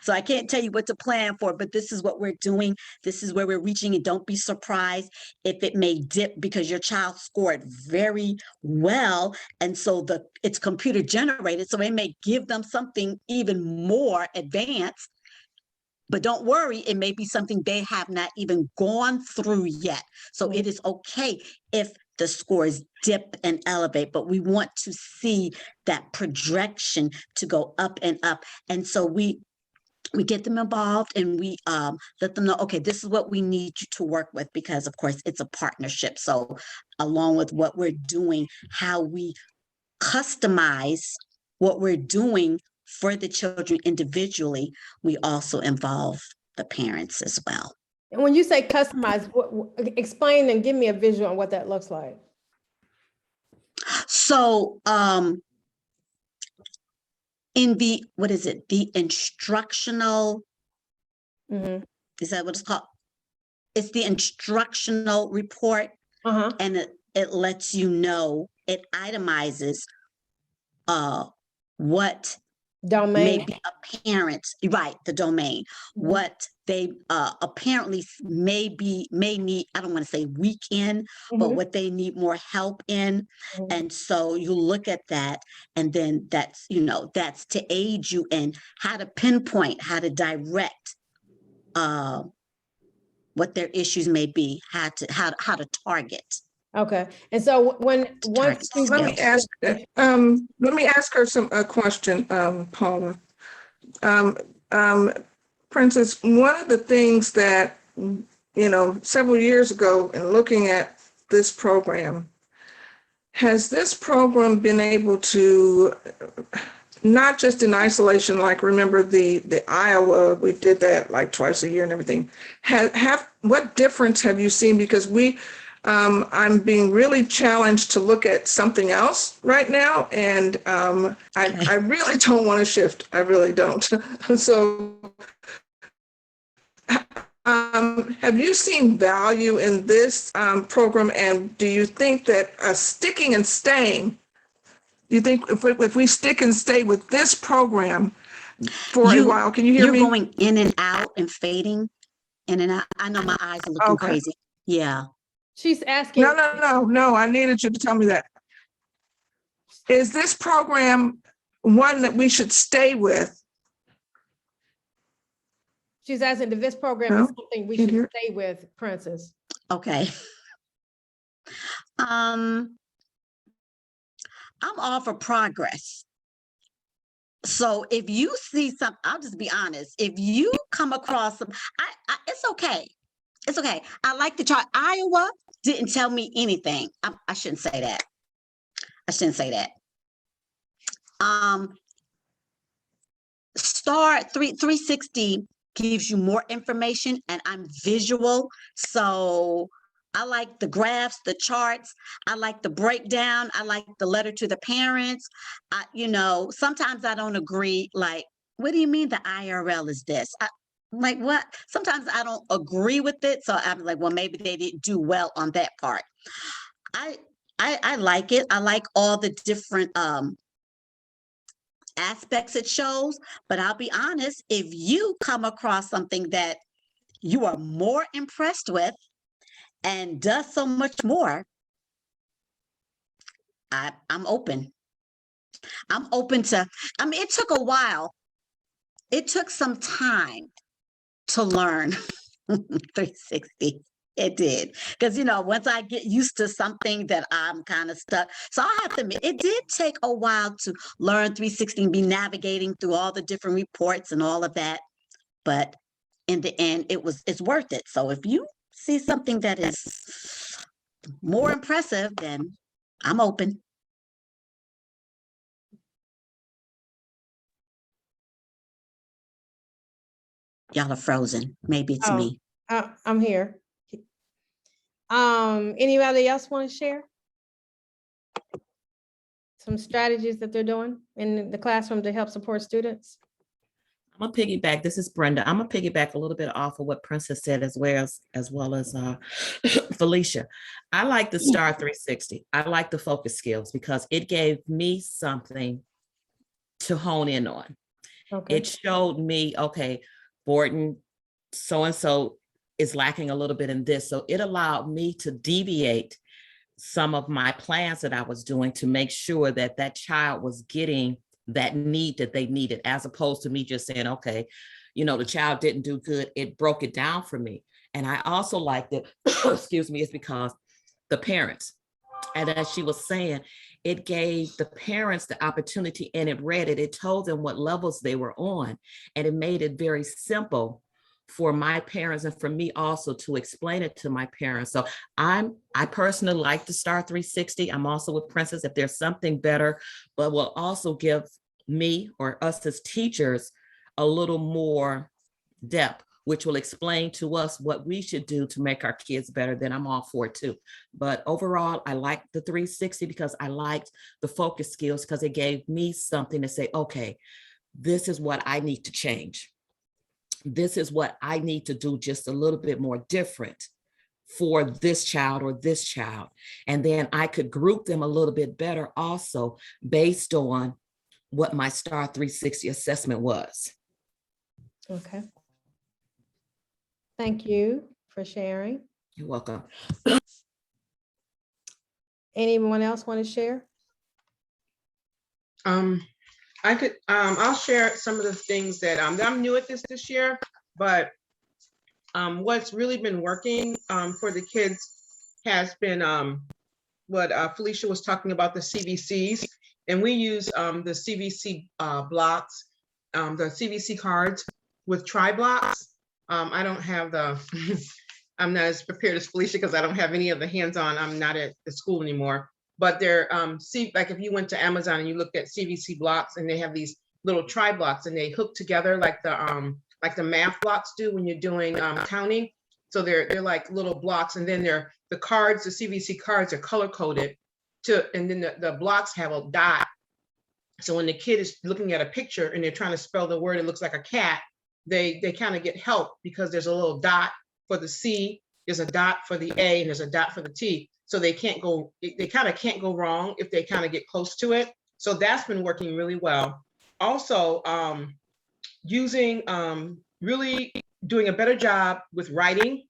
So I can't tell you what to plan for, but this is what we're doing. This is where we're reaching, and don't be surprised if it may dip because your child scored very well. And so it's computer generated, so it may give them something even more advanced. But don't worry, it may be something they have not even gone through yet. So it is okay if the scores dip and elevate, but we want to see that projection to go up and up. And so we get them involved, and we let them know, okay, this is what we need you to work with, because of course it's a partnership. So along with what we're doing, how we customize what we're doing for the children individually, we also involve the parents as well. And when you say customize, explain and give me a visual on what that looks like. So in the, the instructional, is that what it's called? It's the instructional report, and it lets you know, it itemizes what Domain. maybe a parent, right, the domain, what they apparently may need, I don't want to say weak in, but what they need more help in. And so you look at that, and then that's to aid you in how to pinpoint, how to direct what their issues may be, how to target. Okay, and so once Let me ask her a question, Paula. Princess, one of the things that, several years ago in looking at this program, has this program been able to, not just in isolation, like remember the Iowa, we did that like twice a year and everything, what difference have you seen? Because I'm being really challenged to look at something else right now, and I really don't want to shift. I really don't. So have you seen value in this program, and do you think that sticking and staying, do you think if we stick and stay with this program for a while, can you hear me? You're going in and out and fading in and out. I know my eyes are looking crazy. Yeah. She's asking. No, I needed you to tell me that. Is this program one that we should stay with? She's asking if this program is something we should stay with, Princess. Okay. I'm all for progress. So if you see some, I'll just be honest. If you come across some, it's okay. It's okay. I like the chart. Iowa didn't tell me anything. I shouldn't say that. I shouldn't say that. Star 360 gives you more information, and I'm visual. So I like the graphs, the charts. I like the breakdown. I like the letter to the parents. Sometimes I don't agree. Like, what do you mean the IRL is this? Like what? Sometimes I don't agree with it. So I'm like, well, maybe they didn't do well on that part. I like it. I like all the different aspects it shows, but I'll be honest, if you come across something that you are more impressed with and does so much more, I'm open. I'm open to, it took a while. It took some time to learn 360. It did. Because, once I get used to something that I'm kind of stuck. So I have to admit, it did take a while to learn 360 and be navigating through all the different reports and all of that. But in the end, it's worth it. So if you see something that is more impressive, then I'm open. Y'all are frozen. Maybe it's me. I'm here. Anybody else want to share some strategies that they're doing in the classroom to help support students? I'm gonna piggyback. This is Brenda. I'm gonna piggyback a little bit off of what Princess said, as well as Felicia. I like the STAR 360. I like the focus skills because it gave me something to hone in on. Okay. It showed me, okay, Borden, so-and-so is lacking a little bit in this. So it allowed me to deviate some of my plans that I was doing to make sure that that child was getting that need that they needed, as opposed to me just saying, okay, the child didn't do good. It broke it down for me. And I also liked it, excuse me, it's because the parents, and as she was saying, it gave the parents the opportunity, and it told them what levels they were on. And it made it very simple for my parents and for me also to explain it to my parents. So I personally like the STAR 360. I'm also with Princess. If there's something better, but will also give me or us as teachers a little more depth, which will explain to us what we should do to make our kids better, then I'm all for it too. But overall, I like the 360 because I liked the focus skills, because it gave me something to say, okay, this is what I need to change. This is what I need to do just a little bit more different for this child or this child. And then I could group them a little bit better also based on what my STAR 360 assessment was. Okay. Thank you for sharing. You're welcome. Anyone else want to share? I'll share some of the things that I'm new at this year, but what's really been working for the kids has been what Felicia was talking about, the CVCs, and we use the CVC blocks, the CVC cards with tri-blocks. I don't have the, I'm not as prepared as Felicia because I don't have any of the hands-on. I'm not at the school anymore. But they're like if you went to Amazon and you looked at CVC blocks, and they have these little tri blocks, and they hook together like the math blocks do when you're doing counting. So they're like little blocks, and then the cards, the CVC cards are color coded and then the blocks have a dot. So when the kid is looking at a picture and they're trying to spell the word, it looks like a cat, they kind of get help because there's a little dot for the C, there's a dot for the A, and there's a dot for the T. So they kind of can't go wrong if they kind of get close to it. So that's been working really well. Also, using really doing a better job with writing,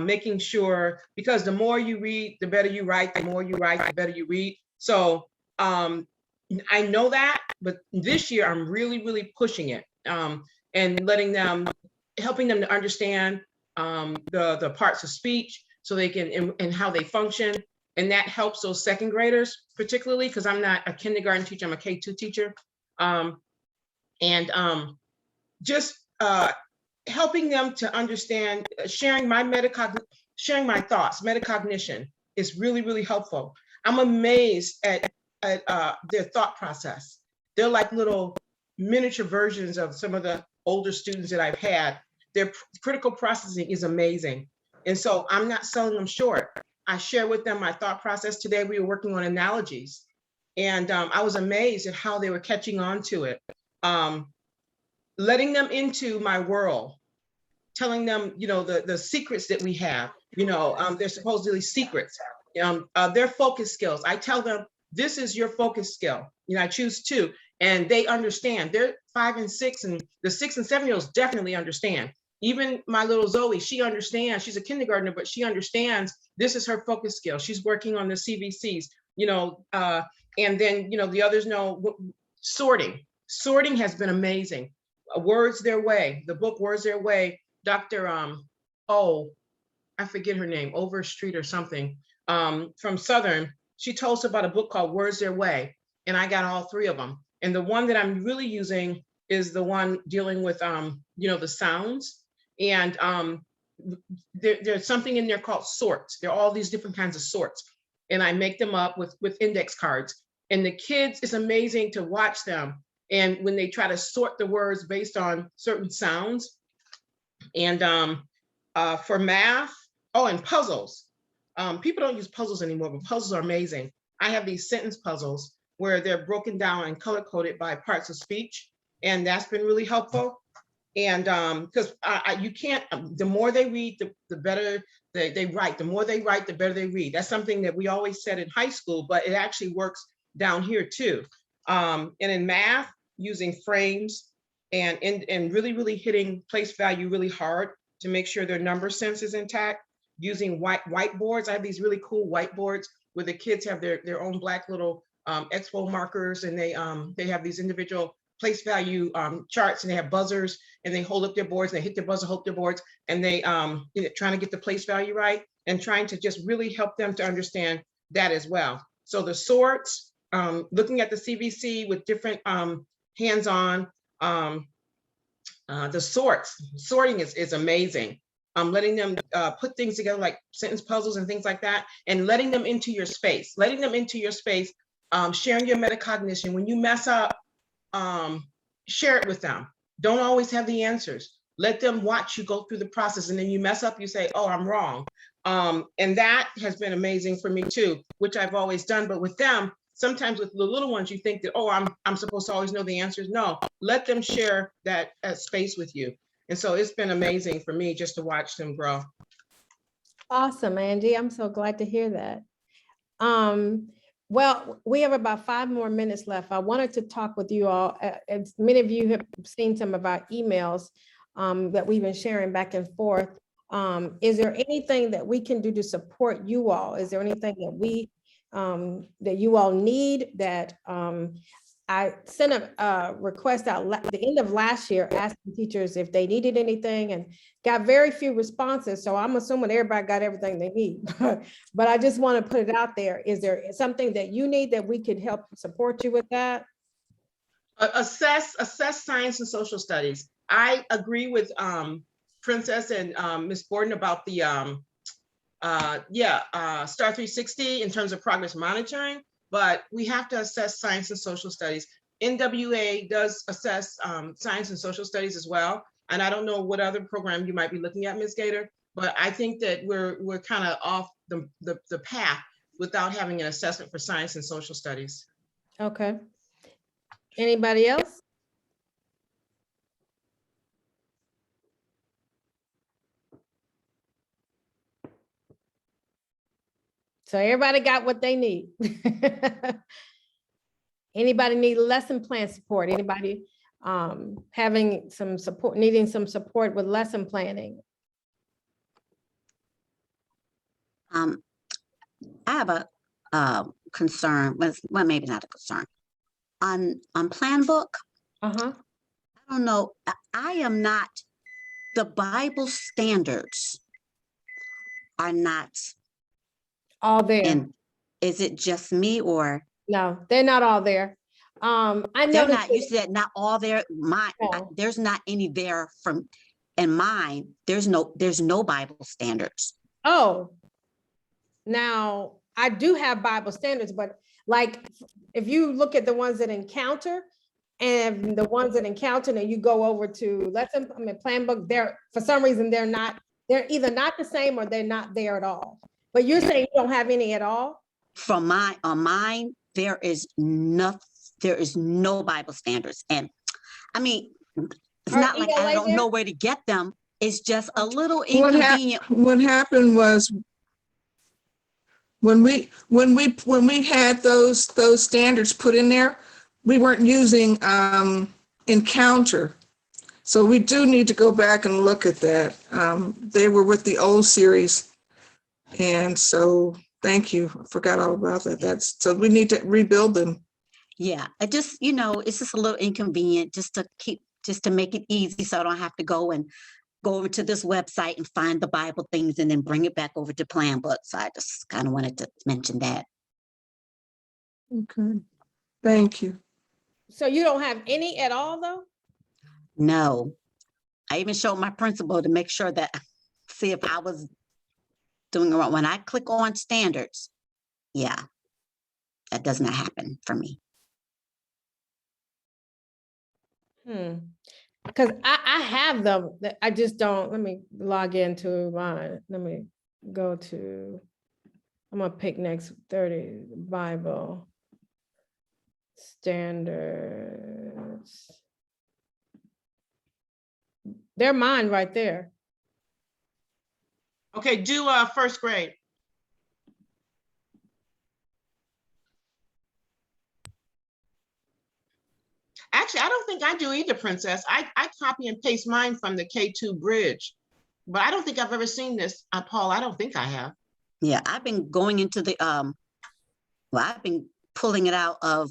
making sure, because the more you read, the better you write, the more you write, the better you read. So I know that, but this year I'm really, really pushing it and helping them to understand the parts of speech, so they can, and how they function. And that helps those second graders, particularly because I'm not a kindergarten teacher, I'm a K-2 teacher. And just helping them to understand, sharing my thoughts, metacognition is really, really helpful. I'm amazed at their thought process. They're like little miniature versions of some of the older students that I've had. Their critical processing is amazing. And so I'm not selling them short. I share with them my thought process. Today we were working on analogies, and I was amazed at how they were catching on to it. Letting them into my world, telling them, the secrets that we have, they're supposedly secrets. Their focus skills. I tell them, this is your focus skill. I choose 2, and they understand. They're 5 and 6, and the 6 and 7-year-olds definitely understand. Even my little Zoe, she understands. She's a kindergartner, but she understands this is her focus skill. She's working on the CVCs, and then, the others know sorting. Sorting has been amazing. Words Their Way, the book Words Their Way, Dr. I forget her name, Overstreet or something, from Southern. She told us about a book called Words Their Way, and I got all 3 of them. And the one that I'm really using is the one dealing with, the sounds. And there's something in there called sorts. There are all these different kinds of sorts. And I make them up with index cards. And the kids, it's amazing to watch them. And when they try to sort the words based on certain sounds. And for math, and puzzles. People don't use puzzles anymore, but puzzles are amazing. I have these sentence puzzles where they're broken down and color-coded by parts of speech. And that's been really helpful. And because you can't, the more they read, the better they write. The more they write, the better they read. That's something that we always said in high school, but it actually works down here too. And in math, using frames and really, really hitting place value really hard to make sure their number sense is intact. Using whiteboards. I have these really cool whiteboards where the kids have their own black little expo markers, and they have these individual place value charts, and they have buzzers, and they hold up their boards, and they hit their buzzer, hold their boards, and they trying to get the place value right, and trying to just really help them to understand that as well. So the sorts, looking at the CVC with different hands-on, the sorting is amazing. Letting them put things together like sentence puzzles and things like that, and letting them into your space, sharing your metacognition. When you mess up, share it with them. Don't always have the answers. Let them watch you go through the process, and then you mess up, you say, oh, I'm wrong. And that has been amazing for me too, which I've always done. But with them, sometimes with the little ones, you think that, oh, I'm supposed to always know the answers. No, let them share that space with you. And so it's been amazing for me just to watch them grow. Awesome, Angie. I'm so glad to hear that. Well, we have about 5 more minutes left. I wanted to talk with you all. As many of you have seen some of our emails that we've been sharing back and forth. Is there anything that we can do to support you all? Is there anything that you all need that I sent a request out at the end of last year asking teachers if they needed anything, and got very few responses. So I'm assuming everybody got everything they need. But I just want to put it out there. Is there something that you need that we could help support you with that? Assess science and social studies. I agree with Princess and Ms. Borden about the STAR 360 in terms of progress monitoring. But we have to assess science and social studies. NWA does assess science and social studies as well. And I don't know what other program you might be looking at, Ms. Gaiter, but I think that we're kind of off the path without having an assessment for science and social studies. Okay. Anybody else? So everybody got what they need. Anybody need lesson plan support? Anybody having some support, needing some support with lesson planning? I have a concern, well, maybe not a concern. On Plan Book, Uh-huh. I don't know, I am not, the Bible standards are not All there. in. Is it just me or? No, they're not all there. I They're noticed. not, you said not all there, No. there's not any there from, in mine, there's no Bible standards. Oh, now I do have Bible standards, but like, if you look at the ones that Encounter and the ones that Encounter, and you go over to Plan Book, they're, for some reason, they're either not the same or they're not there at all. But you're saying you don't have any at all? On mine, there is no Bible standards. And I mean, it's Are not like I ELA don't there? know where to get them. It's just a little What inconvenient. what happened was when we had those standards put in there, we weren't using Encounter. So we do need to go back and look at that. They were with the old series. And so, thank you. I forgot all about that. So we need to rebuild them. Yeah, it just, it's just a little inconvenient just to make it easy so I don't have to go over to this website and find the Bible things and then bring it back over to Plan Book. So I just kind of wanted to mention that. Okay, thank you. So you don't have any at all, though? No, I even showed my principal to make sure that, see if I was doing it wrong. When I click on standards, yeah, that does not happen for me. Because I have them, I just don't, let me log into mine. Let me go to, I'm gonna pick next 30 Bible standards. They're mine right there. Okay, do first grade. Actually, I don't think I do either, Princess. I copy and paste mine from the K-2 bridge, but I don't think I've ever seen this. Paul, I don't think I have. Yeah, I've been going into the, I've been pulling it out of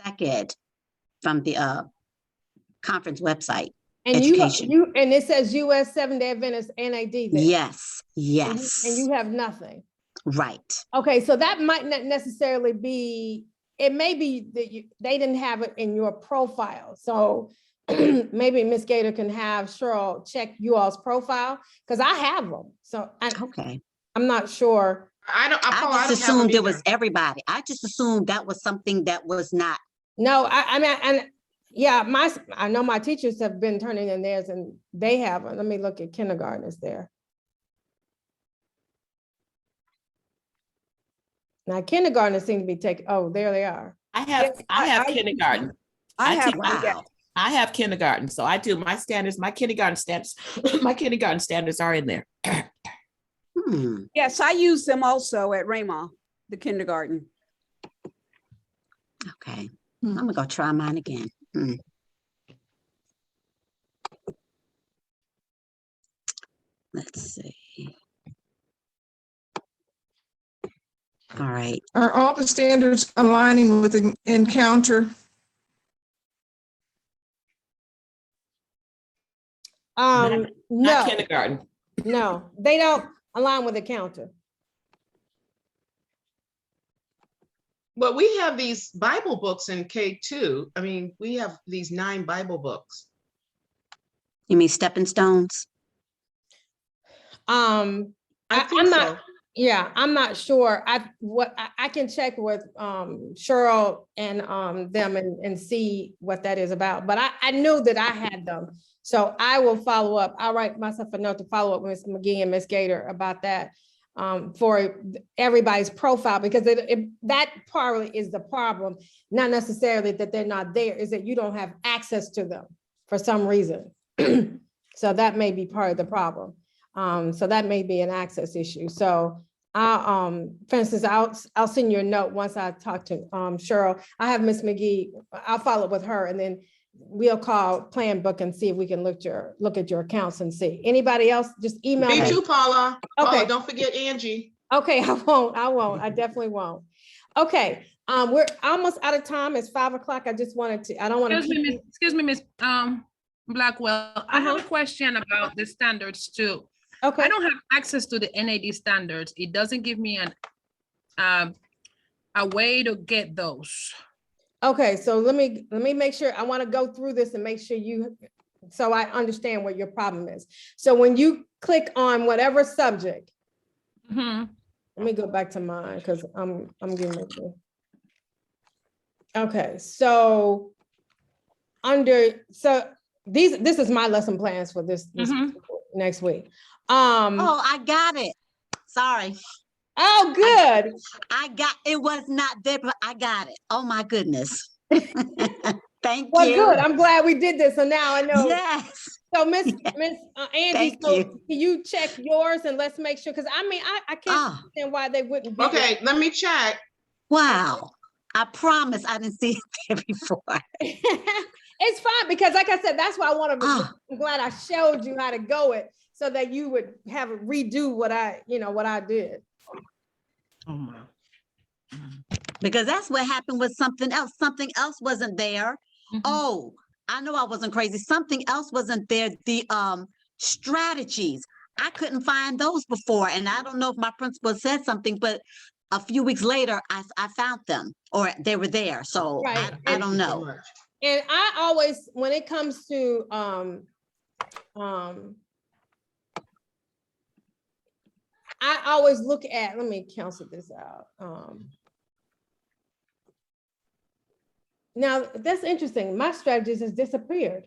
SAC Ed from the conference website. And Education. and it says US Seventh-day Adventist NAD there. Yes, yes. And you have nothing. Right. Okay, so that might not necessarily be, it may be that they didn't have it in your profile. So maybe Ms. Gaiter can have Cheryl check you all's profile, because I have them. So Okay. I'm not sure. I just assumed it was everybody. I just assumed that was something that was not. No, I mean, and yeah, I know my teachers have been turning in theirs and they haven't. Let me look at kindergartners there. Now kindergartners seem to be taking, oh, there they are. I have kindergarten. I have, Wow. I have kindergarten, so I do my standards, my kindergarten standards, my kindergarten standards are in there. yes, I use them also at Raymond, the kindergarten. Okay, I'm gonna go try mine again. Let's see. All right. Are all the standards aligning with the Encounter? Not No, kindergarten. no, they don't align with the counter. But we have these Bible books in K-2. I mean, we have these 9 Bible books. You mean stepping stones? I think I'm not, so. yeah, I'm not sure. I can check with Cheryl and them and see what that is about. But I knew that I had them. So I will follow up. I'll write myself a note to follow up with Ms. McGee and Ms. Gaiter about that for everybody's profile, because that probably is the problem. Not necessarily that they're not there, is that you don't have access to them for some reason. So that may be part of the problem. So that may be an access issue. So for instance, I'll send you a note once I talk to Cheryl. I have Ms. McGee, I'll follow up with her, and then we'll call Plan Book and see if we can look at your accounts and see. Anybody else, just email Me me. too, Paula. Okay. Paula, don't forget Angie. Okay, I won't, I definitely won't. Okay, we're almost out of time. It's 5 o'clock. I just wanted to, I don't want to keep you. Excuse me, Miss Blackwell. I have a question about the standards too. Okay. I don't have access to the NAD standards. It doesn't give me a way to get those. Okay, so let me make sure, I want to go through this and make sure so I understand what your problem is. So when you click on whatever subject, Mhm. let me go back to mine because I'm getting it. Okay, so this is my lesson plans for this Mhm. next week. Oh, I got it. Sorry. Oh, good. It was not there, but I got it. Oh my goodness. Thank Well, you. good. I'm glad we did this. So now I know. Yes. So Miss Angie, Thank so you. can you check yours and let's make sure, because I mean, I can't Ah, understand why they wouldn't be. Okay, let me check. wow. I promise I didn't see it there before. It's fine, because like I said, that's why I want to, Ah. I'm glad I showed you how to go it so that you would have it redo what I did. Oh my. Because that's what happened with something else. Something else wasn't there. Mhm. Oh, I know I wasn't crazy. Something else wasn't there. The strategies. I couldn't find those before. And I don't know if my principal said something, but a few weeks later, I found them or they were there. So Right. I And- don't Thank you so know. much. And I always, when it comes to I always look at, let me cancel this out. Now that's interesting. My strategies has disappeared.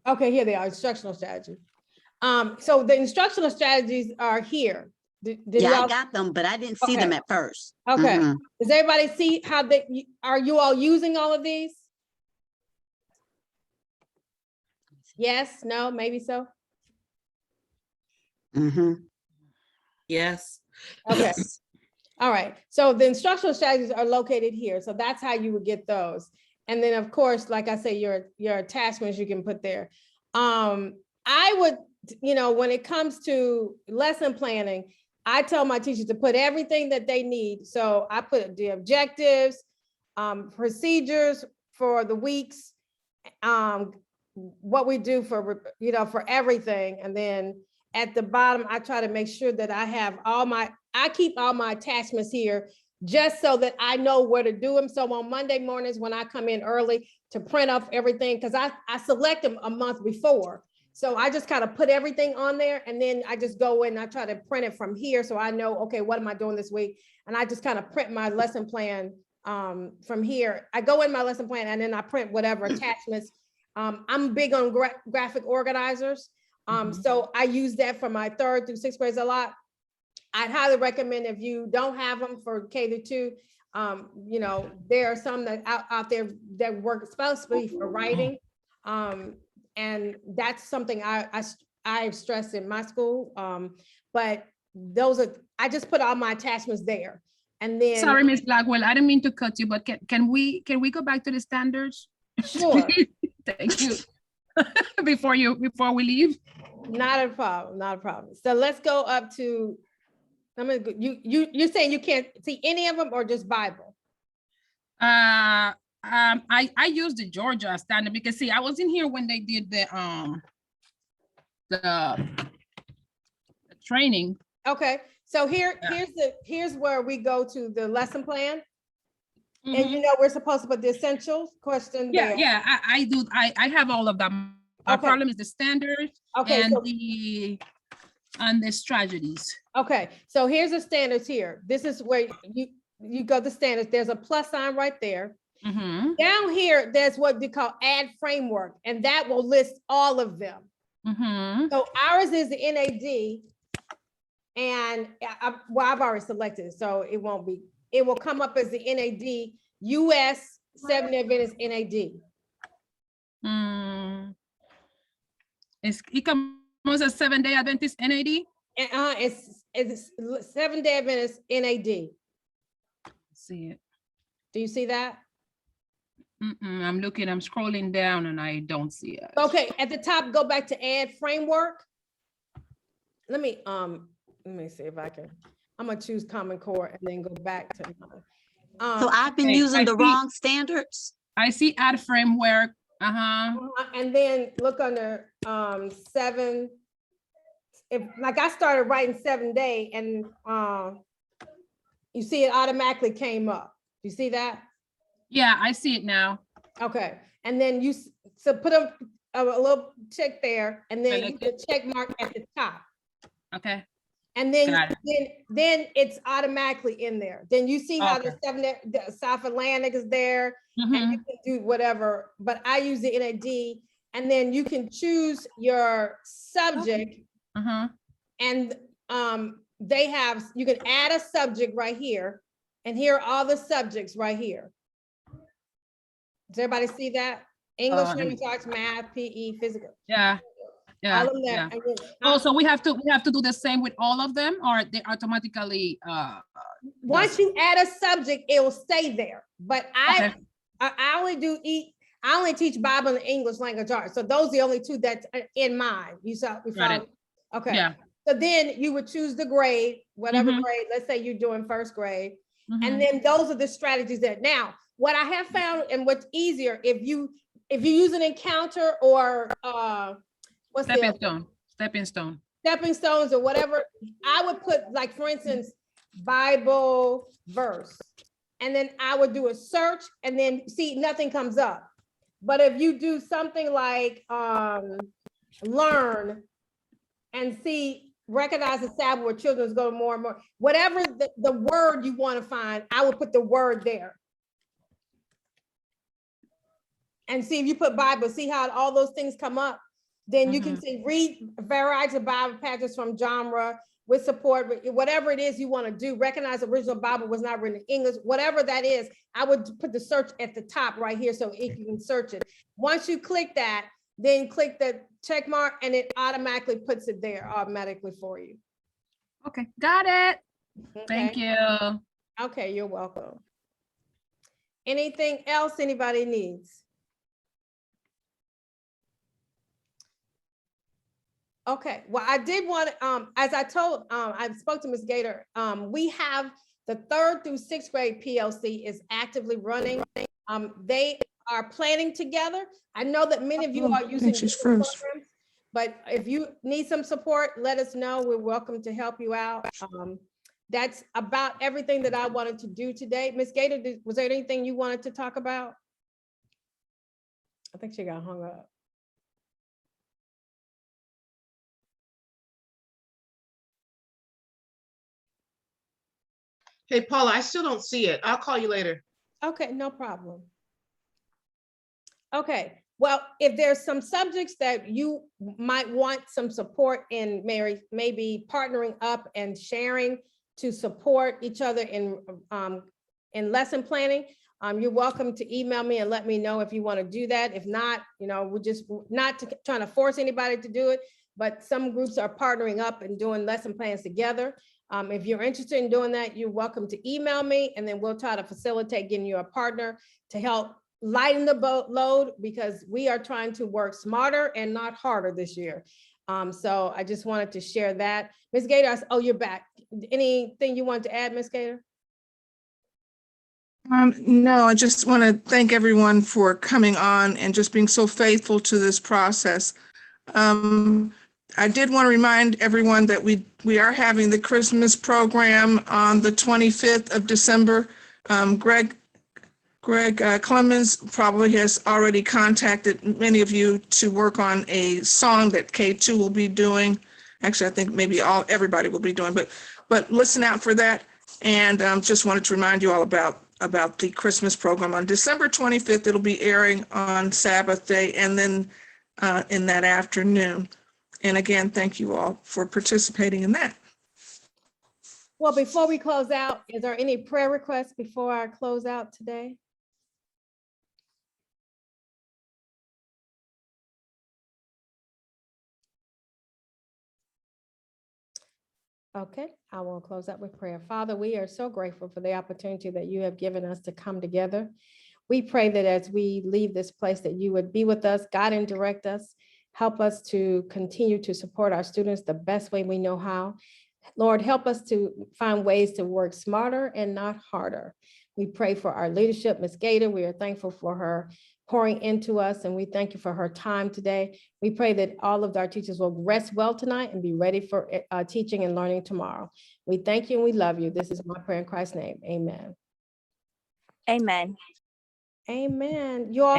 Okay, here they are, instructional strategy. So the instructional strategies are here. Did Yeah, I y'all- got them, but I didn't see them Okay. at first. Okay. Mhm. Does everybody see how are you all using all of these? Yes, no, maybe so. Mhm. Yes. Okay. All right. So the instructional strategies are located here. So that's how you would get those. And then of course, like I say, your attachments you can put there. I would, when it comes to lesson planning, I tell my teachers to put everything that they need. So I put the objectives, procedures for the weeks, what we do for everything. And then at the bottom, I try to make sure that I keep all my attachments here just so that I know where to do them. So on Monday mornings, when I come in early to print up everything, because I select them a month before. So I just kind of put everything on there and then I just go in and I try to print it from here. So I know, okay, what am I doing this week? And I just kind of print my lesson plan from here. I go in my lesson plan and then I print whatever attachments. I'm big on graphic organizers. So I use that for my 3rd through 6th grades a lot. I'd highly recommend if you don't have them for K-2, there are some that out there that work especially for writing. And that's something I've stressed in my school. But I just put all my attachments there. And then Sorry, Ms. Blackwell, I didn't mean to cut you, but can we go back to the standards? Sure. Thank you. Before we leave. Not a problem. So let's go up to, you're saying you can't see any of them or just Bible? I use the Georgia standard because see, I was in here when they did the training. Okay, so here's where we go to the lesson plan. And we're supposed to put the essentials question Yeah, there. yeah, I do. I have all of them. My Okay. problem is the standards Okay, and so- the strategies. Okay, so here's the standards here. This is where you go to standards. There's a plus sign right there. Mhm, Down here, there's what they call add framework, and that will list all of them. mhm. So ours is the NAD, and I've already selected it, so it will come up as the NAD, US 7-day Adventist NAD. It comes as 7-day Adventist NAD. It's 7-day Adventist NAD. See it. Do you see that? I'm scrolling down and I don't see it. Okay, at the top, go back to add framework. Let me see if I can. I'm gonna choose Common Core and then go back to. So I've been okay, using I the see- wrong standards. I see add framework. And then look under 7. If like I started writing 7-day and You see it automatically came up. You see that? Yeah, I see it now. Okay, and then so put a little check there, and then Select the check mark at the top. Okay. And then, Got then it's automatically in there. Then you see how Okay. the South Atlantic is there, and you Mhm. can do whatever, but I use the NAD, and then you can choose your subject, Mhm. and you can add a subject right here, and here are all the subjects right here. Does everybody see that? English, let me- language arts, math, PE, physical. Yeah. Yeah. All of Yeah. that. And then, Oh, so we have to do the same with all of them, or they automatically once you add a subject, it will stay there. But Okay. I only teach Bible and English language arts. So those are the only two that's in mind. You saw, we Got it. found. Okay. Yeah. So then you would choose the grade, whatever Mhm. grade, let's say you're doing first grade. Mhm. And then those are the strategies that now, what I have found and what's easier, if you use an encounter or what's Stepping the stone. Stepping stone. stepping stones or whatever, I would put, like, for instance, Bible verse. And then I would do a search and then see nothing comes up. But if you do something like learn and see, recognize the Sabbath where children's go more and more, whatever the word you want to find, I would put the word there. And see if you put Bible, see how all those things come up. Then you can see, read variety of Bible passages from genre with support, whatever it is you want to do. Recognize the original Bible was not written in English, whatever that is. I would put the search at the top right here so you can search it. Once you click that, then click the check mark and it automatically puts it there automatically for you. Okay, got it. Okay? Thank you. Okay, you're welcome. Anything else anybody needs? Okay, well, I did want, as I told, I spoke to Ms. Gaiter, we have the 3rd through 6th grade PLC is actively running. They are planning together. I know that many of you Oh, are I think using she's different froze. programs, but if you need some support, let us know. We're welcome to help you out. That's about everything that I wanted to do today. Ms. Gaiter, was there anything you wanted to talk about? I think she got hung up. Hey, Paula, I still don't see it. I'll call you later. Okay, no problem. Okay, well, if there's some subjects that you might want some support in, Mary, maybe partnering up and sharing to support each other in lesson planning, you're welcome to email me and let me know if you want to do that. If not, we're just not trying to force anybody to do it, but some groups are partnering up and doing lesson plans together. If you're interested in doing that, you're welcome to email me, and then we'll try to facilitate getting you a partner to help lighten the load, because we are trying to work smarter and not harder this year. So I just wanted to share that. Ms. Gaiter, oh, you're back. Anything you want to add, Ms. Gaiter? No, I just want to thank everyone for coming on and just being so faithful to this process. I did want to remind everyone that we are having the Christmas program on the 25th of December. Greg Clemens probably has already contacted many of you to work on a song that K-2 will be doing. Actually, I think maybe everybody will be doing, but listen out for that. And just wanted to remind you all about the Christmas program on December 25th. It'll be airing on Sabbath day and then in that afternoon. And again, thank you all for participating in that. Well, before we close out, is there any prayer requests before I close out today? Okay, I will close out with prayer. Father, we are so grateful for the opportunity that you have given us to come together. We pray that as we leave this place, that you would be with us, guide and direct us, help us to continue to support our students the best way we know how. Lord, help us to find ways to work smarter and not harder. We pray for our leadership, Ms. Gaiter. We are thankful for her pouring into us, and we thank you for her time today. We pray that all of our teachers will rest well tonight and be ready for teaching and learning tomorrow. We thank you and we love you. This is my prayer in Christ's name. Amen. Amen. Amen. You all